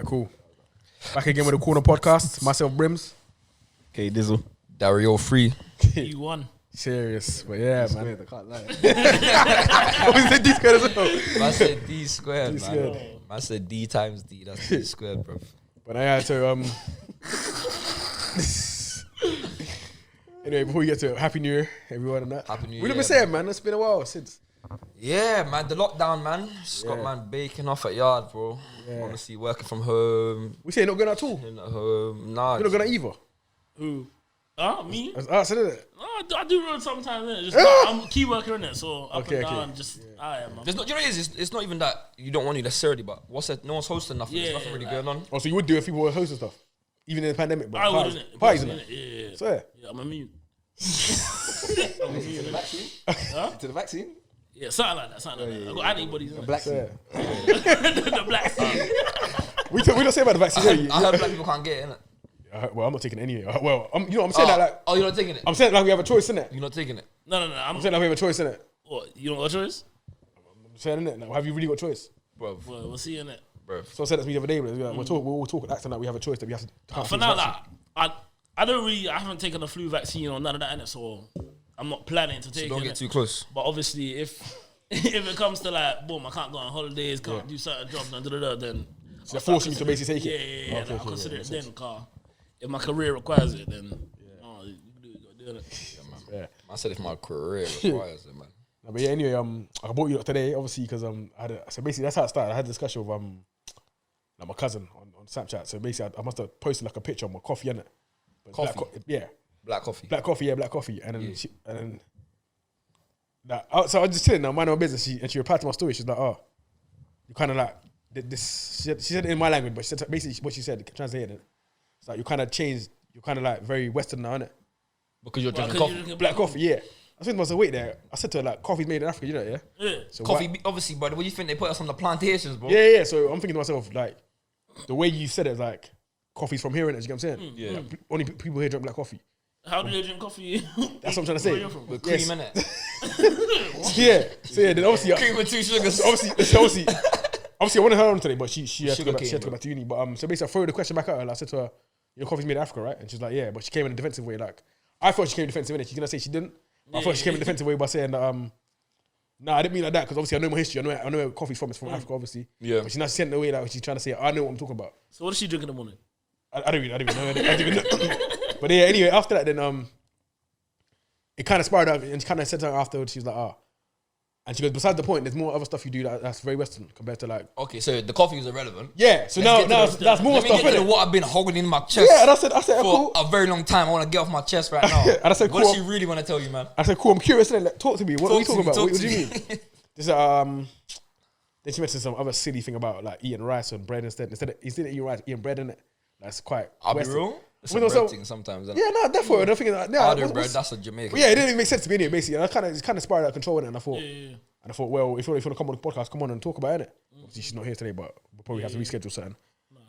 cool. Back again with the Corner Podcast. Myself, Brims. Okay, Dizzle. Dario Free. You won. Serious, but yeah, man. I can't lie. What is it, D squared as well? I said D squared, D man. squared. I said D times D. That's D squared, bro. But I had to anyway, before we get to Happy New Year, everyone, and that. Happy New We Year, never said, man. It's been a while since. Yeah, man. The lockdown, man. Just got man baking off at yard, bro. Yeah. Honestly, working from home. We say you're not going out at all. In at home. Nah. You're not going out either. Who? Me? That's us, isn't it? No, I do run sometimes. Innit? Just I'm a key worker in it, so up Okay, and okay. down. Just I am. There's not, you know what it is? It's not even that you don't want to necessarily, but no one's hosting nothing. Yeah, There's nothing really going on. Oh, so you would do it if people were hosting stuff? Even in the pandemic, but I wouldn't. parties and that. Yeah. So, yeah. Yeah, I'm immune. To the vaccine? To the vaccine? Yeah, something like that. Something like that. I got antibodies. In it. Black So, scene. yeah. The black scene. We don't say about the vaccine. I heard black people can't get it, innit? Well, I'm not taking any. Well, I'm saying that like. Oh, you're not taking it? I'm saying like we have a choice, innit? You're not taking it? No. I'm saying like we have a choice, innit? What? You don't got a choice? I'm saying, innit? Like, have you really got a choice? Bro. Well, we'll see in it. So I said that to me the other day. We're all talking, acting like we have a choice that we have to. For now, like, I haven't taken the flu vaccine or none of that in it, so I'm not planning to take it. Don't get too close. But obviously, if it comes to like, boom, I can't go on holidays, can't do certain jobs, then So they're forcing you to basically take it. Yeah. I'll consider it then, car. If my career requires it, then you can do it. You gotta do it. Yeah, man. I said if my career requires it, man. No, but yeah, anyway, I brought you up today, obviously, because so basically that's how it started. I had a discussion with like my cousin on Snapchat. So basically, I must have posted like a picture of my coffee in it. Coffee? Black coffee. Black coffee, and then so I was just chilling now, mind my business. She replied to my story. She's like, "Oh, you kind of like this." She said it in my language, but she said basically what she said. Translated it. It's like you kind of changed. You're kind of like very Western now, innit? Because you're drinking coffee. Black coffee, yeah. I said to myself, wait there. I said to her, like, coffee's made in Africa, you know, yeah? Yeah. So Coffee, obviously, but what do you think they put us on the plantations, bro? Yeah. So I'm thinking to myself, like, the way you said it is like, coffee's from here, innit? You get what I'm saying? Yeah. Like, only people here drink black coffee. How do they drink coffee? That's what I'm trying to say. Where you from? With cream in it. Yeah. So yeah, then obviously, Cream with 2 sugars. obviously, I wanted her on today, but she had to Sugar go cane, back to uni. But so basically, I threw the question back at her. Like, I said to her, your coffee's made in Africa, right? And she's like, yeah. But she came in a defensive way. Like, I thought she came defensive in it. She's gonna say she didn't. I thought she came in a defensive way by saying that, no, I didn't mean like that because obviously I know my history. I know where coffee's from. It's from Africa, obviously. Yeah. But she's not sent the way like she's trying to say I know what I'm talking about. So what does she drink in the morning? I don't even know. But yeah, anyway, after that, then it kind of spiraled out, and she kind of said to her afterwards. She's like, and she goes, besides the point, there's more other stuff you do that's very Western compared to like. Okay, so the coffee was irrelevant. Yeah. So now that's more stuff. Let me get to innit? what I've been holding in my chest. Yeah, and I said, for cool. a very long time. I want to get off my chest right now. And I said, what cool. does she really want to tell you, man? I said, cool. I'm curious. Like, talk to me. What are we talking about? What do you mean? This then she mentioned some other silly thing about like eating rice and bread instead of eating rice, eating bread in it. That's quite. I'll Western. be real. It's a Well, bread so- thing sometimes. Yeah, no, definitely. I'm thinking like, yeah, Harder bread, that's a Jamaican. yeah, it didn't even make sense to me anyway. Basically, and it's kind of spiraled out of control in it. And I thought, Yeah. well, if you want to come on the podcast, come on and talk about it. Obviously, she's not here today, but we'll probably have to reschedule something.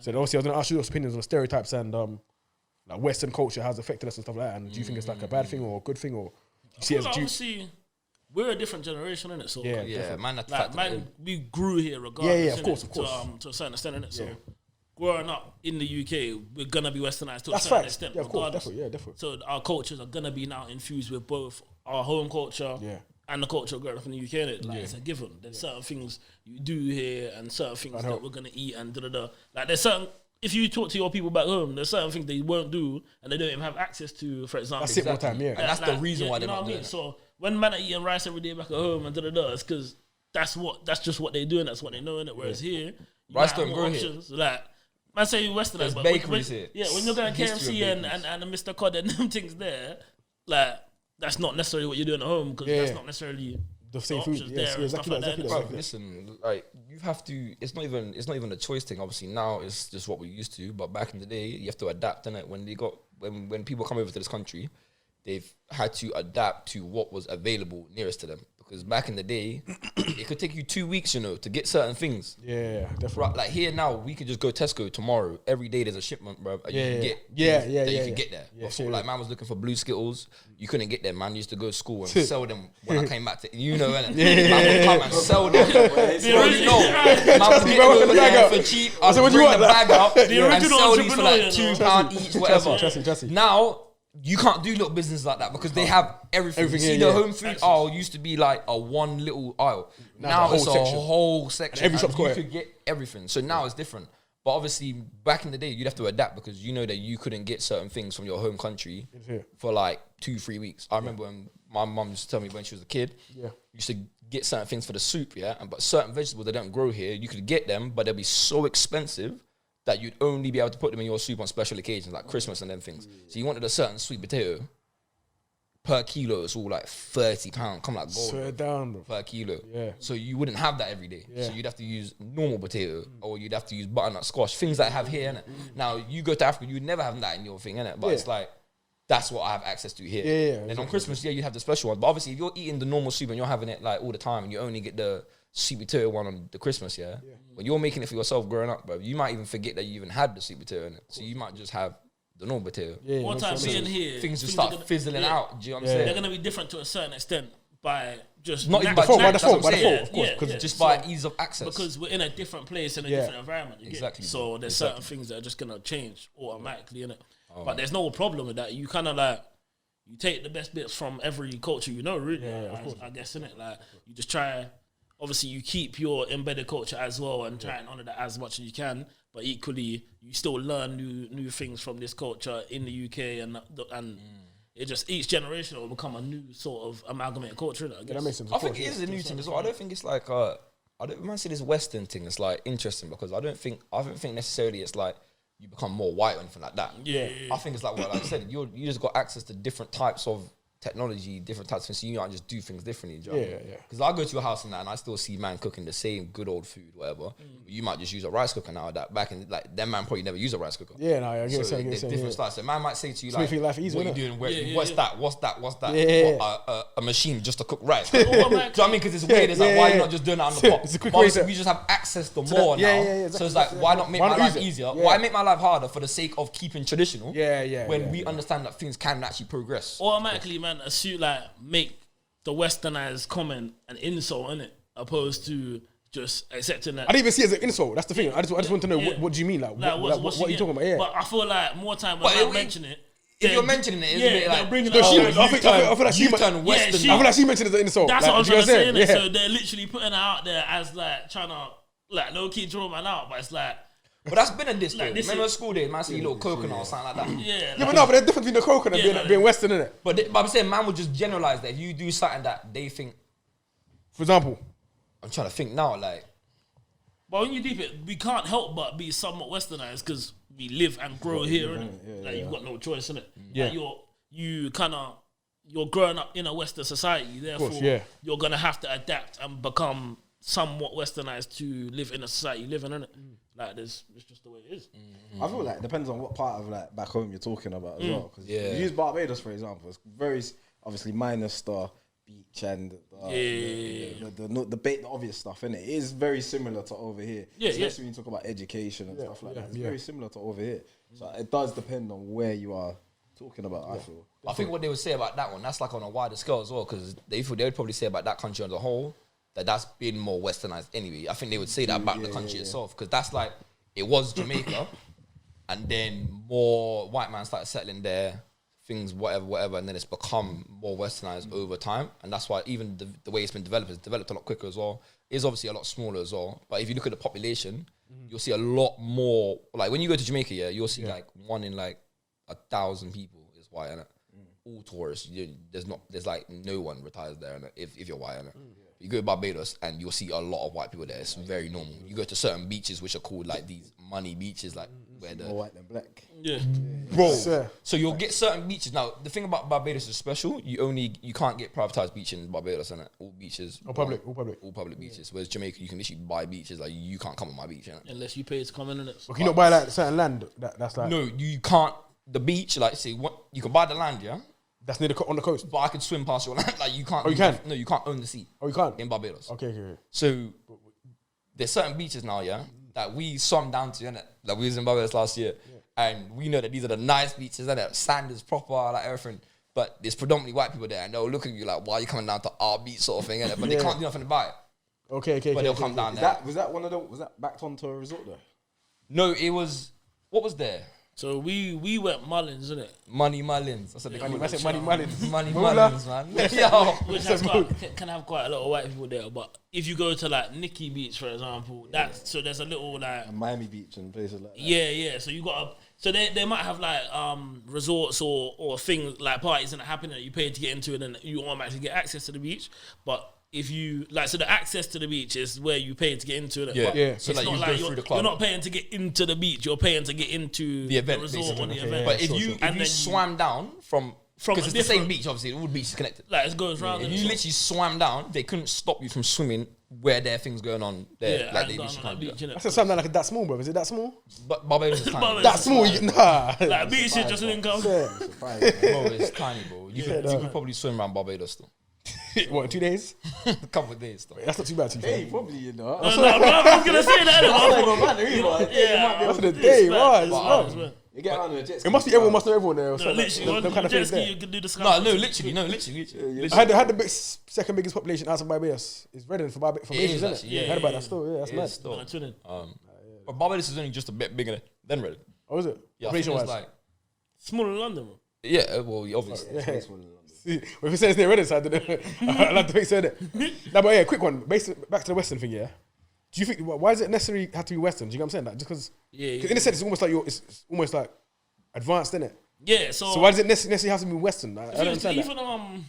So obviously, I was going to ask you your opinions on stereotypes and like Western culture has affected us and stuff like that. And do you think it's like a bad thing or a good thing, or do you see it as Obviously, we're a different generation, innit? So Yeah. Yeah, man. That's like, man, we grew here regardless. Yeah, of innit? course. To a certain extent, innit? So Yeah. growing up in the UK, we're gonna be westernized to That's a certain facts. extent, Yeah, of course, regardless. definitely. Yeah, definitely. So our cultures are gonna be now infused with both our home culture Yeah. and the culture growing up in the UK. Innit? Like it's a given. There's certain things you do here and certain things that we're gonna eat and da. Like there's certain. If you talk to your people back home, there's certain things they won't do and they don't even have access to. For example, That's it all the time, yeah. And that's the reason why they're you know not what I doing mean? it. So when men are eating rice every day back at home and da, it's because that's just what they do and that's what they know in it. Whereas here, you Rice have don't more grow here. options. Like man say Westernized, There's but bakeries here. Yeah, when you're going History KFC of and Mr. Cod and them things there, like that's not necessarily what you're doing at home because Yeah. that's not necessarily The same options food. there Yes, and exactly stuff that. like Exactly that. that. Bro, listen, like you have to. It's not even a choice thing. Obviously, now it's just what we're used to. But back in the day, you have to adapt. And when people come over to this country, they've had to adapt to what was available nearest to them because back in the day, it could take you 2 weeks, you know, to get certain things. Yeah, definitely. Right, like here now, we could just go Tesco tomorrow. Every day there's a shipment, bro. You can get you can get there. Before, like man was looking for blue Skittles, you couldn't get them. Man used to go to school and sell them when I came back to man would come and sell them. Man would get over there for cheap. I would bring the bag up and sell these for like £2 each, whatever. Trust. Now you can't do little business like that because they have everything. You see, the home food aisle used to be like a one little aisle. Now it's a whole section. Every shop's got you could get everything. So now it's different. But obviously, back in the day, you'd have to adapt because you know that you couldn't get certain things from your home country for like 2-3 weeks. I remember when my mum used to tell me when she was a kid, you used to get certain things for the soup, but certain vegetables that don't grow here, you could get them, but they'll be so expensive that you'd only be able to put them in your soup on special occasions like Christmas and them things. So you wanted a certain sweet potato per kilo, it's all like £30, come like gold. Swear down, bro. Per kilo. Yeah. So you wouldn't have that every day. So you'd have to use normal potato or you'd have to use butternut squash, things that I have here, innit? Now you go to Africa, you would never have that in your thing, innit? But it's like, that's what I have access to here. And exactly. On Christmas, you have the special ones. But obviously, if you're eating the normal soup and you're having it like all the time and you only get the sweet potato one on the Christmas, when you're making it for yourself growing up, bro, you might even forget that you even had the sweet potato in it. So you might just have the normal potato. One time being here, things will start fizzling out. Do you know what I'm saying? They're gonna be different to a certain extent by just not even by default, of course, just by ease of access. Because we're in a different place in a different environment. Exactly. So there's certain things that are just gonna change automatically, innit? But there's no problem with that. You kind of like you take the best bits from every culture, you know, really. I guess, innit? Like you just try. Obviously, you keep your embedded culture as well and try and honor that as much as you can. But equally, you still learn new things from this culture in the UK, and it just each generation will become a new sort of amalgamated culture. I guess. That makes sense. I think it is a new thing as well. I don't think it's like I don't see this Western thing. It's like interesting because I don't think necessarily it's like you become more white or anything like that. I think it's like what I said. You just got access to different types of technology, different types of things, so you might just do things differently. Because I go to your house and that, and I still see man cooking the same good old food, whatever. You might just use a rice cooker now. That back in like them man probably never use a rice cooker. I get so it. different styles. So man might say to you like, life easier, "What are you doing? What's that? What's that? A machine just to cook rice." Do you know what I mean? Because it's weird. It's like why you not just doing it on the pot? It's a quick way. way We just have access to more now. Exactly. So it's like why not make my life easier? Why make my life harder for the sake of keeping traditional? When we understand that things can actually progress. Automatically, man, assume like make the westernized comment an insult, innit? Opposed to just accepting that. I didn't even see it as an insult. That's the thing. I just want to know what do you mean? Like what are you talking about? But I feel like more time when I mention it. If you're mentioning it, it's a bit like bringing I feel like she turn Western. I feel like she mentioned it as an insult. That's what I'm trying to say, innit? Yeah. So they're literally putting it out there as like trying to like low key draw man out, but it's like. But that's been a diss though. Like, Remember at school days, man see a little coconut or something like that. But no, but there's difference between the coconut and being Western, innit? But I'm saying man would just generalize that if you do something that they think. For example, I'm trying to think now, like. But when you deep it, we can't help but be somewhat westernized because we live and grow here, innit? Like you've got no choice, innit? Yeah. Like you're growing up in a Western society, therefore you're gonna have to adapt and become somewhat westernized to live in a society you live in, innit? Like it's just the way it is. I feel like it depends on what part of like back home you're talking about as well. Because you use Barbados for example, it's very obviously minus the beach and the obvious stuff, innit? It is very similar to over here. Especially when you talk about education and stuff like that. It's very similar to over here. So it does depend on where you are talking about, I feel. I think what they would say about that one, that's like on a wider scale as well, because they would probably say about that country as a whole, that's been more westernized anyway. I think they would say that about the country itself, because that's like, it was Jamaica, and then more white man started settling there, things, whatever, and then it's become more westernized over time, and that's why even the way it's been developed, it's developed a lot quicker as well. It's obviously a lot smaller as well, but if you look at the population, you'll see a lot more, like when you go to Jamaica, you'll see like 1 in like 1,000 people is white, innit? All tourists, there's like no one retires there, innit? If you're white, innit? You go to Barbados and you'll see a lot of white people there. It's very normal. You go to certain beaches which are called like these money beaches, like where the more white than black. Bro. So you'll get certain beaches. Now the thing about Barbados is special. You can't get privatized beach in Barbados, innit? All beaches, all public beaches. Whereas Jamaica, you can literally buy beaches. Like you can't come on my beach, innit? Unless you pay to come in, innit? Can you not buy like certain land that's like no, you can't. The beach, like say, what you can buy the land, That's near on the coast. But I could swim past your land. Like you can't. Oh, you can? No, you can't own the sea. Oh, you can't? In Barbados. Okay. So there's certain beaches now, that we swam down to, innit? Like we was in Barbados last year, and we know that these are the nice beaches, innit? Sand is proper, like everything. But there's predominantly white people there, and they'll look at you like, "Why are you coming down to our beach?" sort of thing, innit? But they can't do nothing about it. Okay. But they'll come down there. Was that backed onto a resort though? No, it was. What was there? So we went Mullins, innit? Money Mullins. That's what they call it. Money Mullins. Money Mullins, man. Yo. Which can have quite a lot of white people there. But if you go to like Nikki Beach, for example, so there's a little like Miami Beach and places like that. Yeah. So you got so they might have like resorts or things like parties that happen that you pay to get into, and then you automatically get access to the beach. But if you like, so the access to the beach is where you pay to get into it. Yeah. So it's like not you like go through the club. you're not paying to get into the beach. You're paying to get into The event, resort or the basically. event. But if you swam down from because it's the same beach, obviously, all the beaches connected. Like it goes round. If you literally swam down, they couldn't stop you from swimming where there are things going on there. Yeah, like and they literally can't do that. I said something like that small, bro. Is it that small? But Barbados is tiny. Barbados That small? Nah. Like beach shit just didn't go. Bro, it's tiny, bro. You could probably swim around Barbados though. What, in 2 days? A couple of days though. That's not too bad to be fair. Probably, you know. No, I was gonna say that. Yeah. That's the day, right? You get around in a jet ski. It must be everyone must know everyone there. Or No, something. literally, Them kind of jet things ski, there. you can do the No, literally. I had the second biggest population outside Barbados. It's Reading for Asians, is isn't it? actually, yeah, I heard about that still. Yeah, that's It mad. is still. Twinning. But Barbados is only just a bit bigger than Reading. Oh, is it? Yeah, I think Population it's wise. like Smaller than London, bro. yeah. Well, obviously. Yeah. See, well, if it says near Reading, so I don't know. I like the way you said it. No, but yeah, quick one. Back to the Western thing, yeah. Do you think why is it necessary have to be Western? Do you know what I'm saying? Like, just because in a sense it's almost like it's almost like advanced, isn't it? Yeah. So why does it necessarily have to be Western? Like, I don't understand that.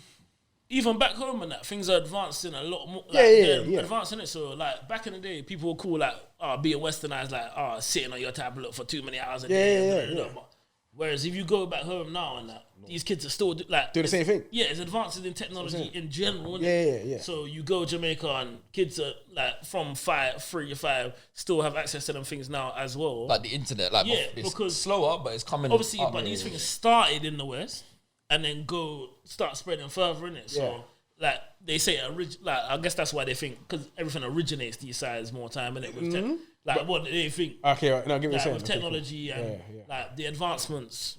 Even back home and that, things are advancing a lot more. Like, yeah. Advancing it. So like back in the day, people were cool like being westernized, like sitting on your tablet for too many hours a day. Yeah. But whereas if you go back home now and that, these kids are still like do the same thing. Yeah, it's advances in technology in general. Yeah. So you go Jamaica and kids are like from 3 to 5 still have access to them things now as well. Like the internet, like it's because slower, but it's coming. Obviously, up. but these things started in the West and then start spreading further in it. So like they say, like I guess that's why they think because everything originates these sides more time in it with like what they think. Okay, right. No, give me a Like second. with technology and like the advancements.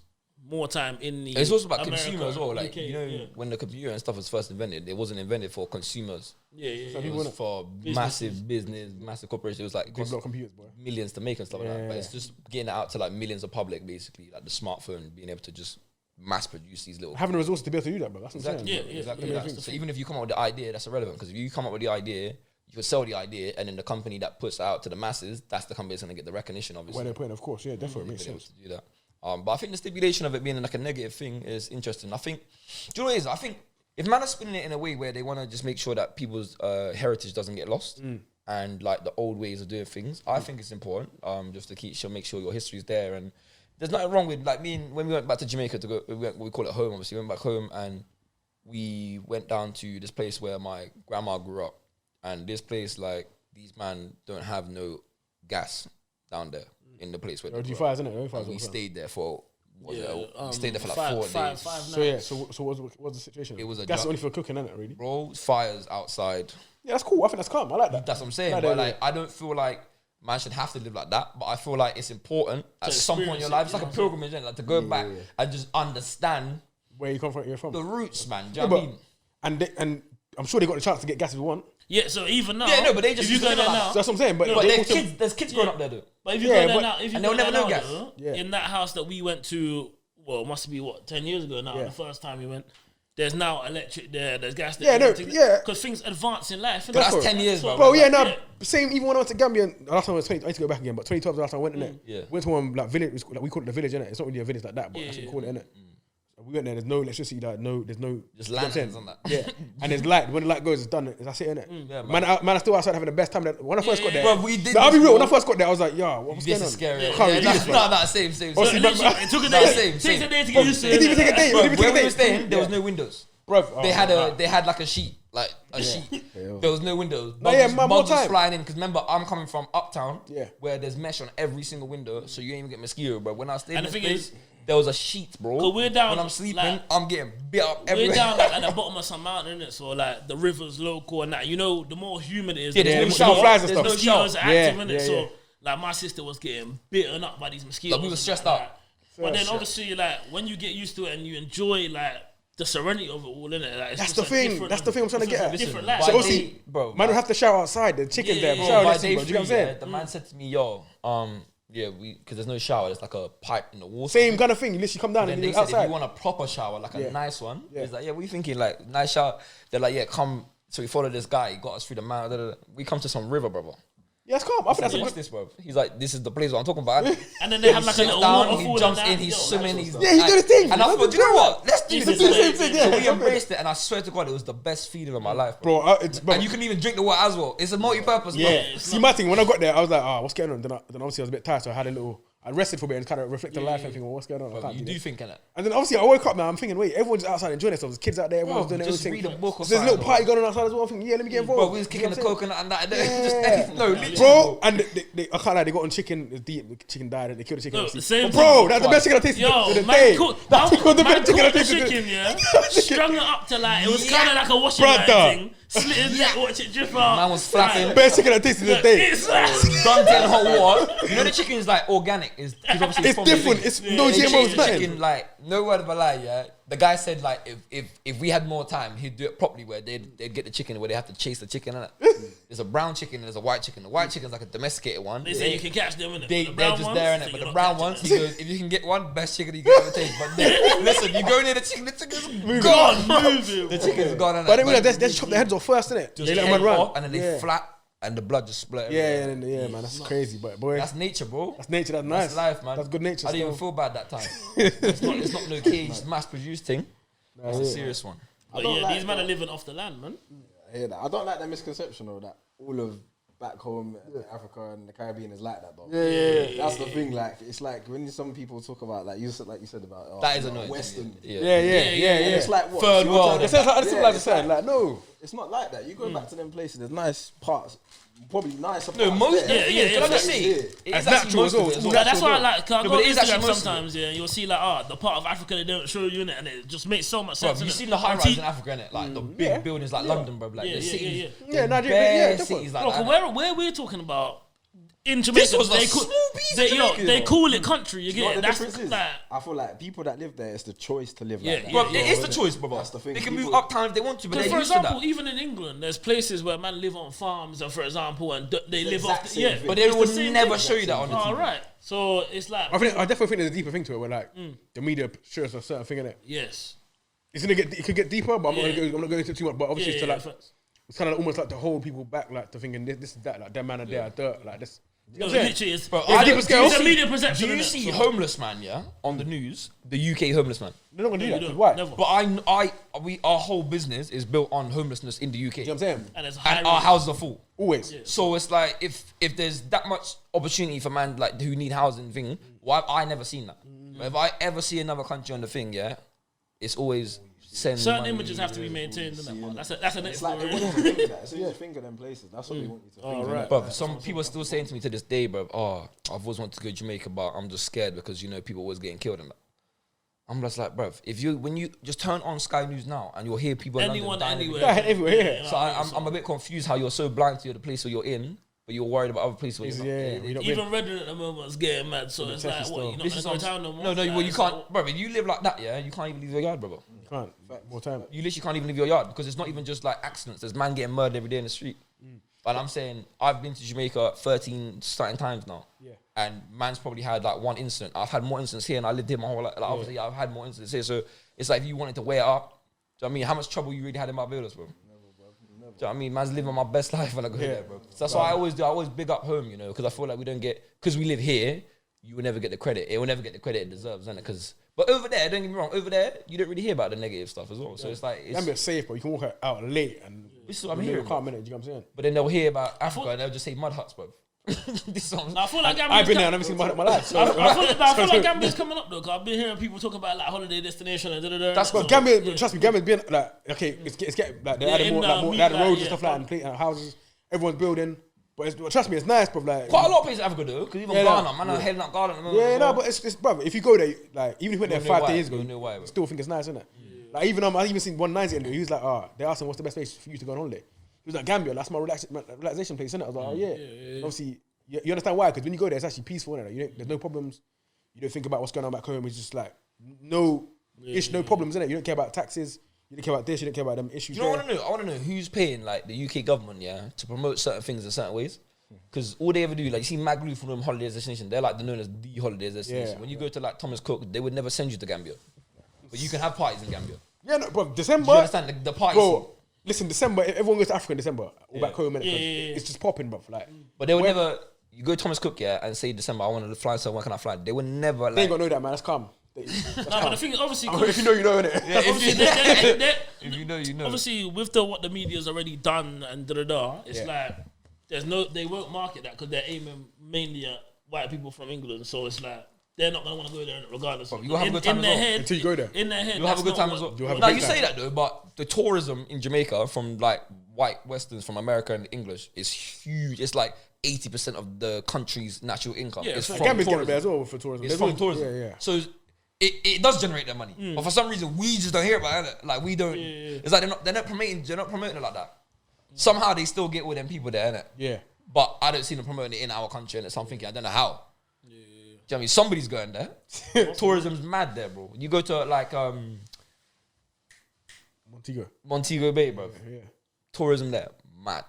More time in the. It's also about America, consumer as well. Like UK, when the computer and stuff was first invented, it wasn't invented for consumers. It was for massive business, massive corporations. It was like Big block computers, boy. millions to make and stuff like that. But it's just getting it out to like millions of public, basically, like the smartphone, being able to just mass produce these little. Having the resources to be able to do that, bro. That's what I'm saying. Exactly. That. So even if you come up with the idea, that's irrelevant because if you come up with the idea, you can sell the idea, and then the company that puts it out to the masses, that's the company that's going to get the recognition, obviously. Where they're putting, of course, yeah, definitely makes sense. To do that. But I think the stipulation of it being like a negative thing is interesting. I think, do you know what it is? I think if man are spinning it in a way where they want to just make sure that people's heritage doesn't get lost and like the old ways of doing things, I think it's important just to make sure your history is there. And there's nothing wrong with like when we went back to Jamaica to go, we call it home. Obviously, we went back home and we went down to this place where my grandma grew up, and this place like these man don't have no gas down there. In the place where they OG5, isn't it? and we stayed there for we stayed there for like 4 days. 5 nights. So what's the situation? It was a gas job. only for cooking, isn't it? Really? Bro, fires outside. Yeah, that's cool. I think that's calm. I like that. That's what I'm saying. Like but that, like, I don't feel like man should have to live like that. But I feel like it's important at some point in your life. It's like a pilgrimage, like to go back and just understand where you come from. You're from the roots, man. Do you know what I mean? And I'm sure they got the chance to get gas if you want. Yeah, so even now, but they just if you go there now, So that's what I'm saying. But there's kids growing up there, though. But if you go there now, and they'll never know gas. In that house that we went to, well, must be 10 years ago now. The first time we went, there's now electric there. There's gas there. Because things advance in life. That's 10 years, bro. Bro, same. Even when I went to Gambia, last time I was 20, I need to go back again. But 2012 was the last time I went in it. Yeah. Went to one like village. We call it the village, innit? It's not really a village like that, but that's what we call it, innit? We went there. There's no electricity. There's no. Just lanterns on that. Yeah, and there's light. When the light goes, it's done. That's it, innit? Yeah, man, are still outside having the best time. When I first got there, bro, we did. I'll be real. When I first got there, I was like, "Yo, what's going on?" This is scary. I can't really do this, bro. Same. It took a day. It takes a day to get used to it. It didn't even take a day. Where we were staying, there was no windows. Bro, they had like a sheet, sheet. There was no windows. more Bugs time. was flying in because remember I'm coming from uptown, Yeah. where there's mesh on every single window, so you ain't even get mosquito. But when I stayed And in the this thing place, there was a sheet, bro. 'Cause we're down, when I'm sleeping, like, I'm getting bit up everywhere. We're down like, at the bottom of some mountain, innit? So like the river's local and that. You know, the more humid it is, Yeah, the there's more no flies and There's stuff. no shower. mosquitoes are active, innit? Yeah, So yeah. like my sister was getting bitten up by these mosquitoes. Like, we were and stressed that. out. But then obviously, like when you get used to it and you enjoy like the serenity of it all, innit? Like, it's That's just the a thing. different- That's the thing I'm trying to get at. Different Listen, life. So by obviously, day- bro, man, don't have to shower outside. The chicken's there. Yeah, Shower by next to day you, bro. Do you know what I'm 3, saying? the man said to me, yo, yeah, because there's no shower. There's like a pipe in the water. Same kind of thing. You literally come down Then and they you said outside. if you want a proper shower, like a Yeah. nice one, Yeah. he's like, yeah, what are you thinking? Like, nice shower. They're like, yeah, come. So we followed this guy. He got us through the mountain. Da, da, da. We come to some river, brother. Yeah, it's calm. I think that's a What's good. this, bro? He's like, this is the place what I'm talking about. And then they have He like a sits little down, waterfall he jumps and in, that. he's Yo, swimming, that's he's what's Yeah, he do the thing. And I thought, do you know what? Let's do He's this. the same thing, So yeah. we embraced it, and I swear to God, it was the best feeling of my life, Bro, bro. And you can even drink the water as well. It's a multi-purpose. bro. Yeah. See, my thing, when I got there, I was like, what's going on? Then obviously I was a bit tired, so I had a little. I rested for a bit and kind of reflected on life and thinking, well, what's going on? I can't You do do this. think in it. And then obviously I woke up now, I'm thinking, wait, everyone's outside enjoying themselves. Kids out there, everyone's doing just everything. read a book or There's a little something, party bro. going on outside as well. I'm thinking, yeah, let me get involved. Bro, we was You know kicking the what I'm saying? coconut and that. Yeah. Just anything. No, literally. Bro, and I can't lie, they got on chicken, it's deep, the chicken died, they killed the chicken. No, obviously. the same But bro, thing. that's the best chicken I tasted Yo, to the man, day. cooked, That was the best chicken I the tasted. chicken, yeah. Strung it up to like it was kind of like a washing Brother. line thing. Slit it, yeah. Watch it drip out. Man was flapping. Best chicken I tasted to the day. It's like Dunked in hot water. You know the chicken is like organic. It's obviously It's from the different. thing. It's no They GMOs, changed the nothing. chicken, like, no word of a lie, yeah. The guy said, like, if we had more time, he'd do it properly where they'd get the chicken where they have to chase the chicken, innit? There's a brown chicken and there's a white chicken. The white chicken's like a domesticated one. they say you can catch them in it. They're just there, innit? But the brown ones, he goes, if you can get one, best chicken you can ever taste. But then, listen, you go near the chicken's gone, bro. The chicken's gone, innit? But I didn't realize they chop their heads off first, innit? They let them run around. And then they flap and the blood just splurt. Yeah, man, that's crazy. But boy, That's nature, bro. that's nature. That's nice. That's life, man. That's good nature. I didn't even still. feel bad that time. It's not no caged, mass-produced thing. It's a serious one. But don't yeah, like these men are living off the land, man. I hear that. I don't like that misconception though that all of back home Africa and the Caribbean is like that though. Yeah. That's the thing. Like it's like when some people talk about like you said about That is annoying. Western. Yeah. Yeah. And it's like what? Third You're world. trying to- It sounds like Yeah, like I it's said, like no. It's not like that. You go back to them places. There's nice parts, probably nicer. No, parts most. there. Yeah, Can I just yeah. say? It's It's That's actually natural most as of well. it as It's well. That's why I like. Cause I No, go but on it is actually Instagram most of it. sometimes, yeah. You'll see like, the part of Africa they don't show you in it, and it just makes so much Bro, sense. you've innit? seen the high On rise T- in Africa, innit? Like the big buildings like London, bro. Like Yeah, the yeah, cities. yeah, yeah. Yeah, Nigeria, bare yeah, definitely. cities like Look, that. where we're talking about in Jamaica, was a they small piece of Jamaica, they though. call it country. You You know get what it? the That's difference is? like. I feel like people that live there, it's the choice to live Yeah, like that. Bro, yeah, it is the choice, bro. That's the thing. They can move People- uptown if they want to, but Because they're for used to example, that. even in England, there's places where man live on farms, for example, and they live exact off. same Yeah, thing. But they it's the would same never thing. show you that on the All TV. right, so it's like I definitely think there's a deeper thing to it. Where like the media shows a certain thing in it. yes, It could get deeper, but I'm Yeah. not going into too much. But obviously, Yeah, it's to yeah, like facts. it's kind of almost like to hold people back, like to thinking this is that, like them man are there, dirt, like this. You know no, what I'm saying? literally, it's Bro, Yeah, I deeper don't- scale. it's a media perception. Do you innit? see So- homeless man, yeah, on the news? The UK homeless man. They're not gonna do You that. don't, 'cause Why? never. But our whole business is built on homelessness in the UK. You know what I'm saying? And it's high And our risk. houses are full. Always. So it's like if there's that much opportunity for man like who need housing thing, why have I never seen that? If I ever see another country on the thing, yeah, it's always send Certain money. images have to be maintained. Innit? That's a next It's like they story. want you to think that. As soon as you think of them places, that's what they want you to think. right. But some people are still saying to me to this day, bro, I've always wanted to go to Jamaica, but I'm just scared because people always getting killed and that. I'm just like, bro, when you just turn on Sky News now and you'll hear people in Anyone, London dying anywhere. Yeah, everywhere. Yeah. So I'm a bit confused how you're so blind to the place where you're in, but you're worried about other places where you're not. Yeah, we don't win. Even Reddit at the moment is getting mad. So it's like, Texas what? still. You're not This gonna is go what town no more. No, Like, well, you it's can't, like, bro. If you live like that, yeah, you can't even leave your yard, brother. You can't. More time. You literally can't even leave your yard because it's not even just like accidents. There's man getting murdered every day in the street. But I'm saying I've been to Jamaica 13 starting times now. Yeah. And man's probably had like one incident. I've had more incidents here and I lived here my whole life. Like, obviously, I've had more incidents here. So it's like if you wanted to weigh it up, do you know what I mean? How much trouble you really had in Barbados, bro? Do you know what I mean? Man's living my best life when I go there, bro. So that's why I always do. I always big up home, because I feel like we don't get, because we live here, you will never get the credit. It will never get the credit it deserves, innit? But over there, don't get me wrong, over there, you don't really hear about the negative stuff as well. So it's like, Gambia's safe, but you can walk out late and This is what I'm you hearing, can't minute. You know what I'm saying? but then they'll hear about Africa and they'll just say mud huts, bro. This song. I feel like I've been there. I've never seen my life. So, I feel like Gambia's coming up though, because I've been hearing people talk about like holiday destination and da-da-da. That's but Gambia, trust me, Gambia's been like okay. It's getting like they're Yeah, adding more, in, like more, meat, they're adding like, roads yeah, and stuff like that, and houses. Everyone's building. But trust me, it's nice, bro. Like Quite a lot of places in Africa though, because even Ghana, man, I'm heading up Ghana at the moment. Yeah, no, but it's brother. If you go there, like even if you went there 5 days ago, why, still think it's nice, isn't it? Like even I even seen 190 interview. He was like, they asked him what's the best place for you to go on holiday. He was like Gambia. That's my relaxation place, isn't it? I was like, yeah. Obviously, you understand why? Because when you go there, it's actually peaceful, innit? There's no problems. You don't think about what's going on back home. It's just like no problems, innit? You don't care about taxes. You don't care about this. You don't care about them issues. You know what I want to know? I want to know who's paying like the UK government, to promote certain things in certain ways. Because all they ever do, like you see Maglu from them holiday destination, they're like they're known as the holiday destination. Yeah. When you go to like Thomas Cook, they would never send you to Gambia, but you can have parties in Gambia. Yeah, no, bro. December. Do you understand the parties? Bro, listen, December. Everyone goes to Africa in December or back home, innit? It's just popping, bro. Like, but they would never. You go to Thomas Cook, and say December, I want to fly somewhere. Can I fly? They would never. Like, they ain't gonna know that, man. That's calm. But the thing is, obviously, if you know, you know, innit? Yeah, if you know, you know. Obviously, with what the media's already done and it's like they won't market that because they're aiming mainly at white people from England. So it's like they're not gonna want to go there regardless. You'll have a good time as well. Until you go there. In their head, you'll have a good time as well. Now you say that though, but the tourism in Jamaica from like white Westerns from America and English is huge. It's like 80% of the country's natural income. Yeah, is so from Gambia's tourism. getting there as well for tourism. It's from tourism. Yeah. So it does generate their money, but for some reason we just don't hear about it. Like we don't. It's like they're not promoting it like that. Somehow they still get all them people there, innit? Yeah. But I don't see them promoting it in our country, and so I'm thinking I don't know how. Do you know what I mean? Somebody's going there. Tourism's mad there, bro. You go to like Montego Bay, bro. Yeah. Tourism there, mad,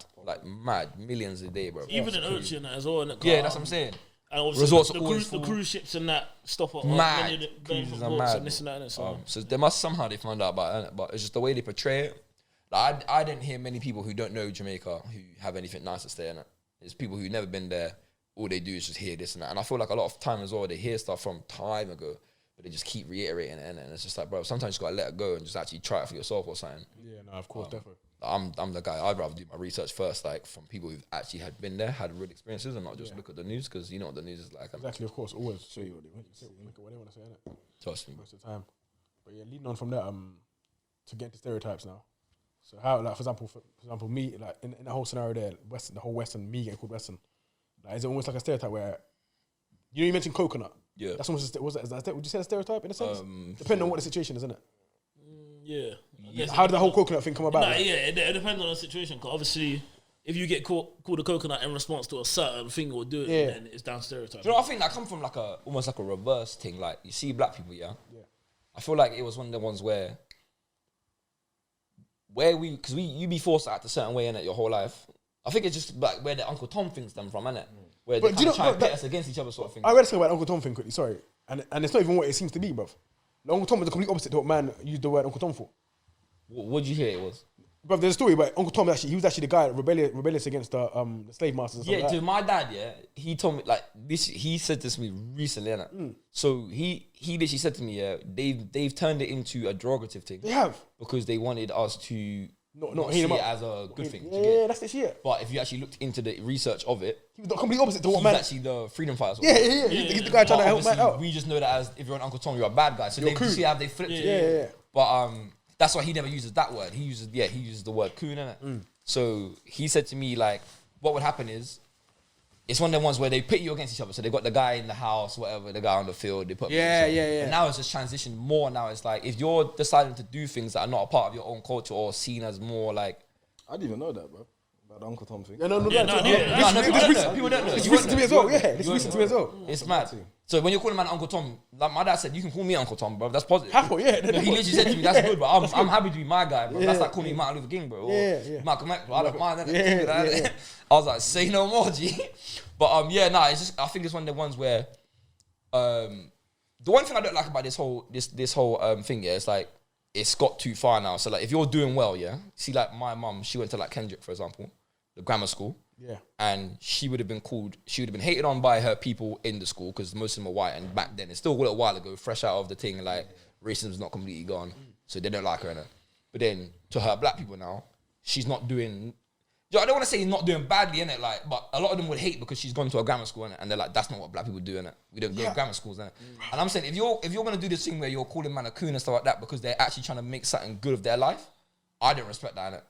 millions a day, bro. Even in Ocean as well. Yeah, that's what I'm saying. And also Resorts the cruise ships and that stop at mad. Cruises Are mad, and this and that. And so. So they must somehow they found out about it, but it's just the way they portray it. Like I didn't hear many people who don't know Jamaica who have anything nice to stay in it. It's people who've never been there. All they do is just hear this and that. And I feel like a lot of time as well, they hear stuff from time ago, but they just keep reiterating it. And it's just like, bro, sometimes you gotta let it go and just actually try it for yourself or something. Yeah, no, of course, definitely. I'm the guy. I'd rather do my research first, like from people who've actually been there, had real experiences, and not just look at the news because you know what the news is like. Exactly, of course, always show you what they want to say, innit? Trust me. Most of the time. But yeah, leading on from that, to get into stereotypes now. So how, like, for example, me, like in the whole scenario there, the whole Western, me getting called Western, like, is it almost like a stereotype where, you mentioned coconut? Yeah. That's almost would you say a stereotype in a sense? Depending on what the situation is, isn't it? Yeah. How did the whole coconut thing come about? Nah, yeah, it depends on the situation. Because obviously, if you get called a coconut in response to a certain thing or do it, then it's down stereotype. You know, I think that come from like almost like a reverse thing. Like you see black people, I feel like it was one of the ones where you be forced to act a certain way in it your whole life. I think it's just like where the Uncle Tom things stem from, innit? Where they kind of try and pit us against each other, sort of thing. I read something about Uncle Tom thing quickly. Sorry, and it's not even what it seems to be, bruv. Uncle Tom was the complete opposite to what man used the word Uncle Tom for. What did you hear it was? But there's a story about Uncle Tom. He was actually the guy rebellious against the slave masters. Yeah, dude, my dad, he told me like this. He said this to me recently, innit? So he literally said to me, they've turned it into a derogative thing. They have, because they wanted us to not see it as a good thing. Yeah, that's the shit. But if you actually looked into the research of it, he was the complete opposite to what man. He's actually the freedom fighter. Yeah. He's the guy trying to help man out. We just know that as if you're an Uncle Tom, you're a bad guy. So they see how they flipped it. Yeah. But that's why he never uses that word. He uses the word coon, innit? So he said to me, like, what would happen is, it's one of them ones where they pit you against each other. So they got the guy in the house, whatever, the guy on the field, they put yeah. And now it's just transitioned more. Now it's like, if you're deciding to do things that are not a part of your own culture or seen as more like... I didn't even know that, bro. About the Uncle Tom thing. People don't know. Listen to me as well. Yeah, listen to me as well. It's mad. So when you're calling man Uncle Tom, like my dad said, you can call me Uncle Tom, bro. That's positive. Happy, yeah. No, he literally said to me, that's good, bro. I'm happy to be my guy, bro. That's like calling me Martin Luther King, bro. Or Malcolm X, bro. I don't mind that. I was like, say no more, G. But it's just, I think it's one of the ones where the one thing I don't like about this whole thing, it's like it's got too far now. So like if you're doing well, see like my mum, she went to like Kendrick, for example, the grammar school. Yeah. And she would have been hated on by her people in the school because most of them are white. And back then, it's still a little while ago, fresh out of the thing, like racism's not completely gone. So they don't like her. But then to her black people now, she's not doing, I don't want to say not doing badly, innit? Like, but a lot of them would hate because she's gone to a grammar school, innit? And they're like, that's not what black people do, innit? We don't go to grammar schools, innit? And I'm saying, if you're going to do this thing where you're calling man a coon and stuff like that because they're actually trying to make something good of their life, I don't respect that, innit?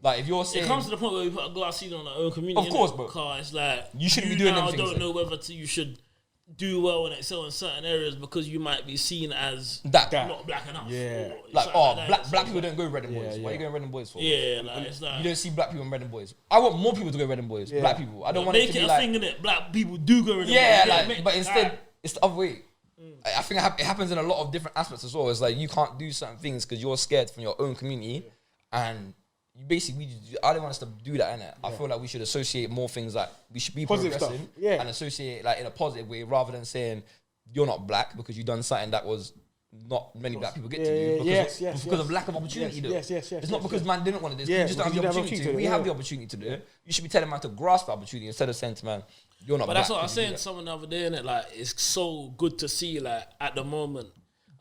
Like if you're saying, it comes to the point where we put a glass ceiling on our own community. Of course, bro. Because it's like you shouldn't be doing them things. I don't know whether you should do well and excel in certain areas because you might be seen as not black enough. Yeah. Black people don't go Reading Boys. Why are you going Reading Boys for? Yeah, like it's like you don't see black people in Reading Boys. I want more people to go Reading Boys. Black people. I don't want it to be like thing in it. Black people do go Reading Boys. Yeah, but instead it's the other way. I think it happens in a lot of different aspects as well. It's like you can't do certain things because you're scared from your own community, and you basically, I don't want us to do that, innit? I feel like we should associate more things like we should be positive progressing stuff. and associate like in a positive way rather than saying you're not black because you've done something that was not many black people get to do because of lack of opportunity. Yes. It's not because man didn't want to do this. You just don't have the opportunity. We have the opportunity to do it. You should be telling man to grasp the opportunity instead of saying to man, you're not black. But that's what I was saying to someone the other day, innit? Like, it's so good to see, like, at the moment,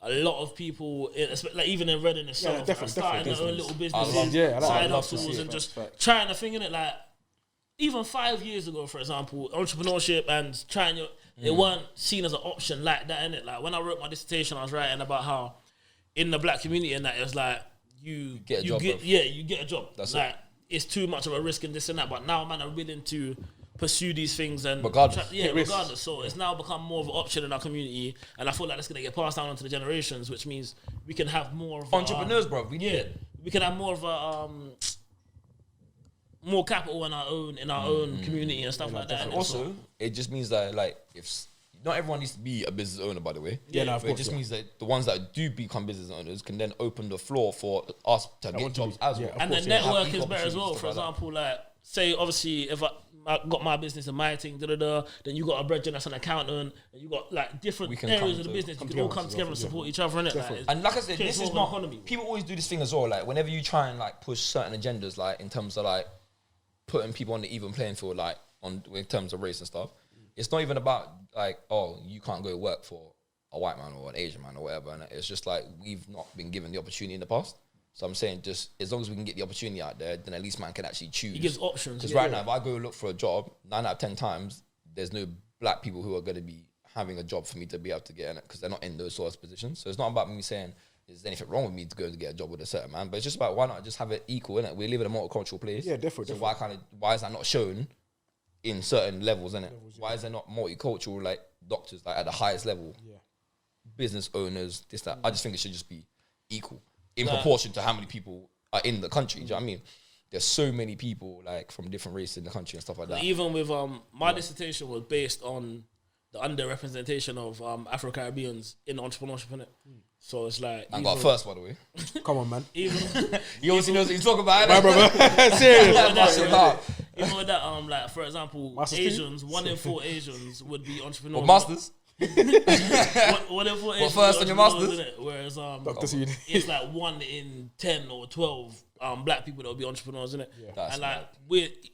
a lot of people, like even in Reading itself, starting their own little businesses, side hustles, and just trying to think in it. Like, even 5 years ago, for example, entrepreneurship and trying your, it weren't seen as an option like that, innit? Like, when I wrote my dissertation, I was writing about how in the black community and that, it was like, you get a job. That's like, it's too much of a risk and this and that. But now, man, are willing to pursue these things and regardless. So it's now become more of an option in our community, and I feel like that's gonna get passed down onto the generations, which means we can have more of entrepreneurs, bro. We can have more of a more capital in our own community and stuff like that. And also, it just means that like if not everyone needs to be a business owner, by the way. It just means that the ones that do become business owners can then open the floor for us to get jobs as well. And the network is better as well. For example, like say obviously if I got my business and my thing, then you got a brethren that's an accountant, and you got like different areas of the business. You can all come together and support each other, innit? Like, and like I said, this is not economy. People always do this thing as well. Like whenever you try and like push certain agendas, like in terms of like putting people on the even playing field, like in terms of race and stuff, it's not even about like, oh, you can't go work for a white man or an Asian man or whatever. And it's just like we've not been given the opportunity in the past. So I'm saying just as long as we can get the opportunity out there, then at least man can actually choose. He gives options. Because right now, if I go look for a job, 9 out of 10 times, there's no black people who are going to be having a job for me to be able to get in it because they're not in those sorts of positions. So it's not about me saying there's anything wrong with me to go and get a job with a certain man, but it's just about why not just have it equal, innit? We live in a multicultural place. Yeah, definitely. So why is that not shown in certain levels, innit? Why is there not multicultural like doctors like at the highest level? Yeah. Business owners, this, that. I just think it should just be equal in proportion to how many people are in the country. Do you know what I mean? There's so many people like from different races in the country and stuff like that. Even with my dissertation was based on the underrepresentation of Afro-Caribbeans in entrepreneurship, innit? So it's like I got first, by the way. Come on, man. He obviously knows what he's talking about. My brother, serious. Even with that, like for example, Masters Asians, 1 in 4 Asians would be entrepreneurs. Or masters. 1 in 4 Asians. First on your masters. Whereas it's like 1 in 10 or 12 black people that will be entrepreneurs, innit? Yeah. And like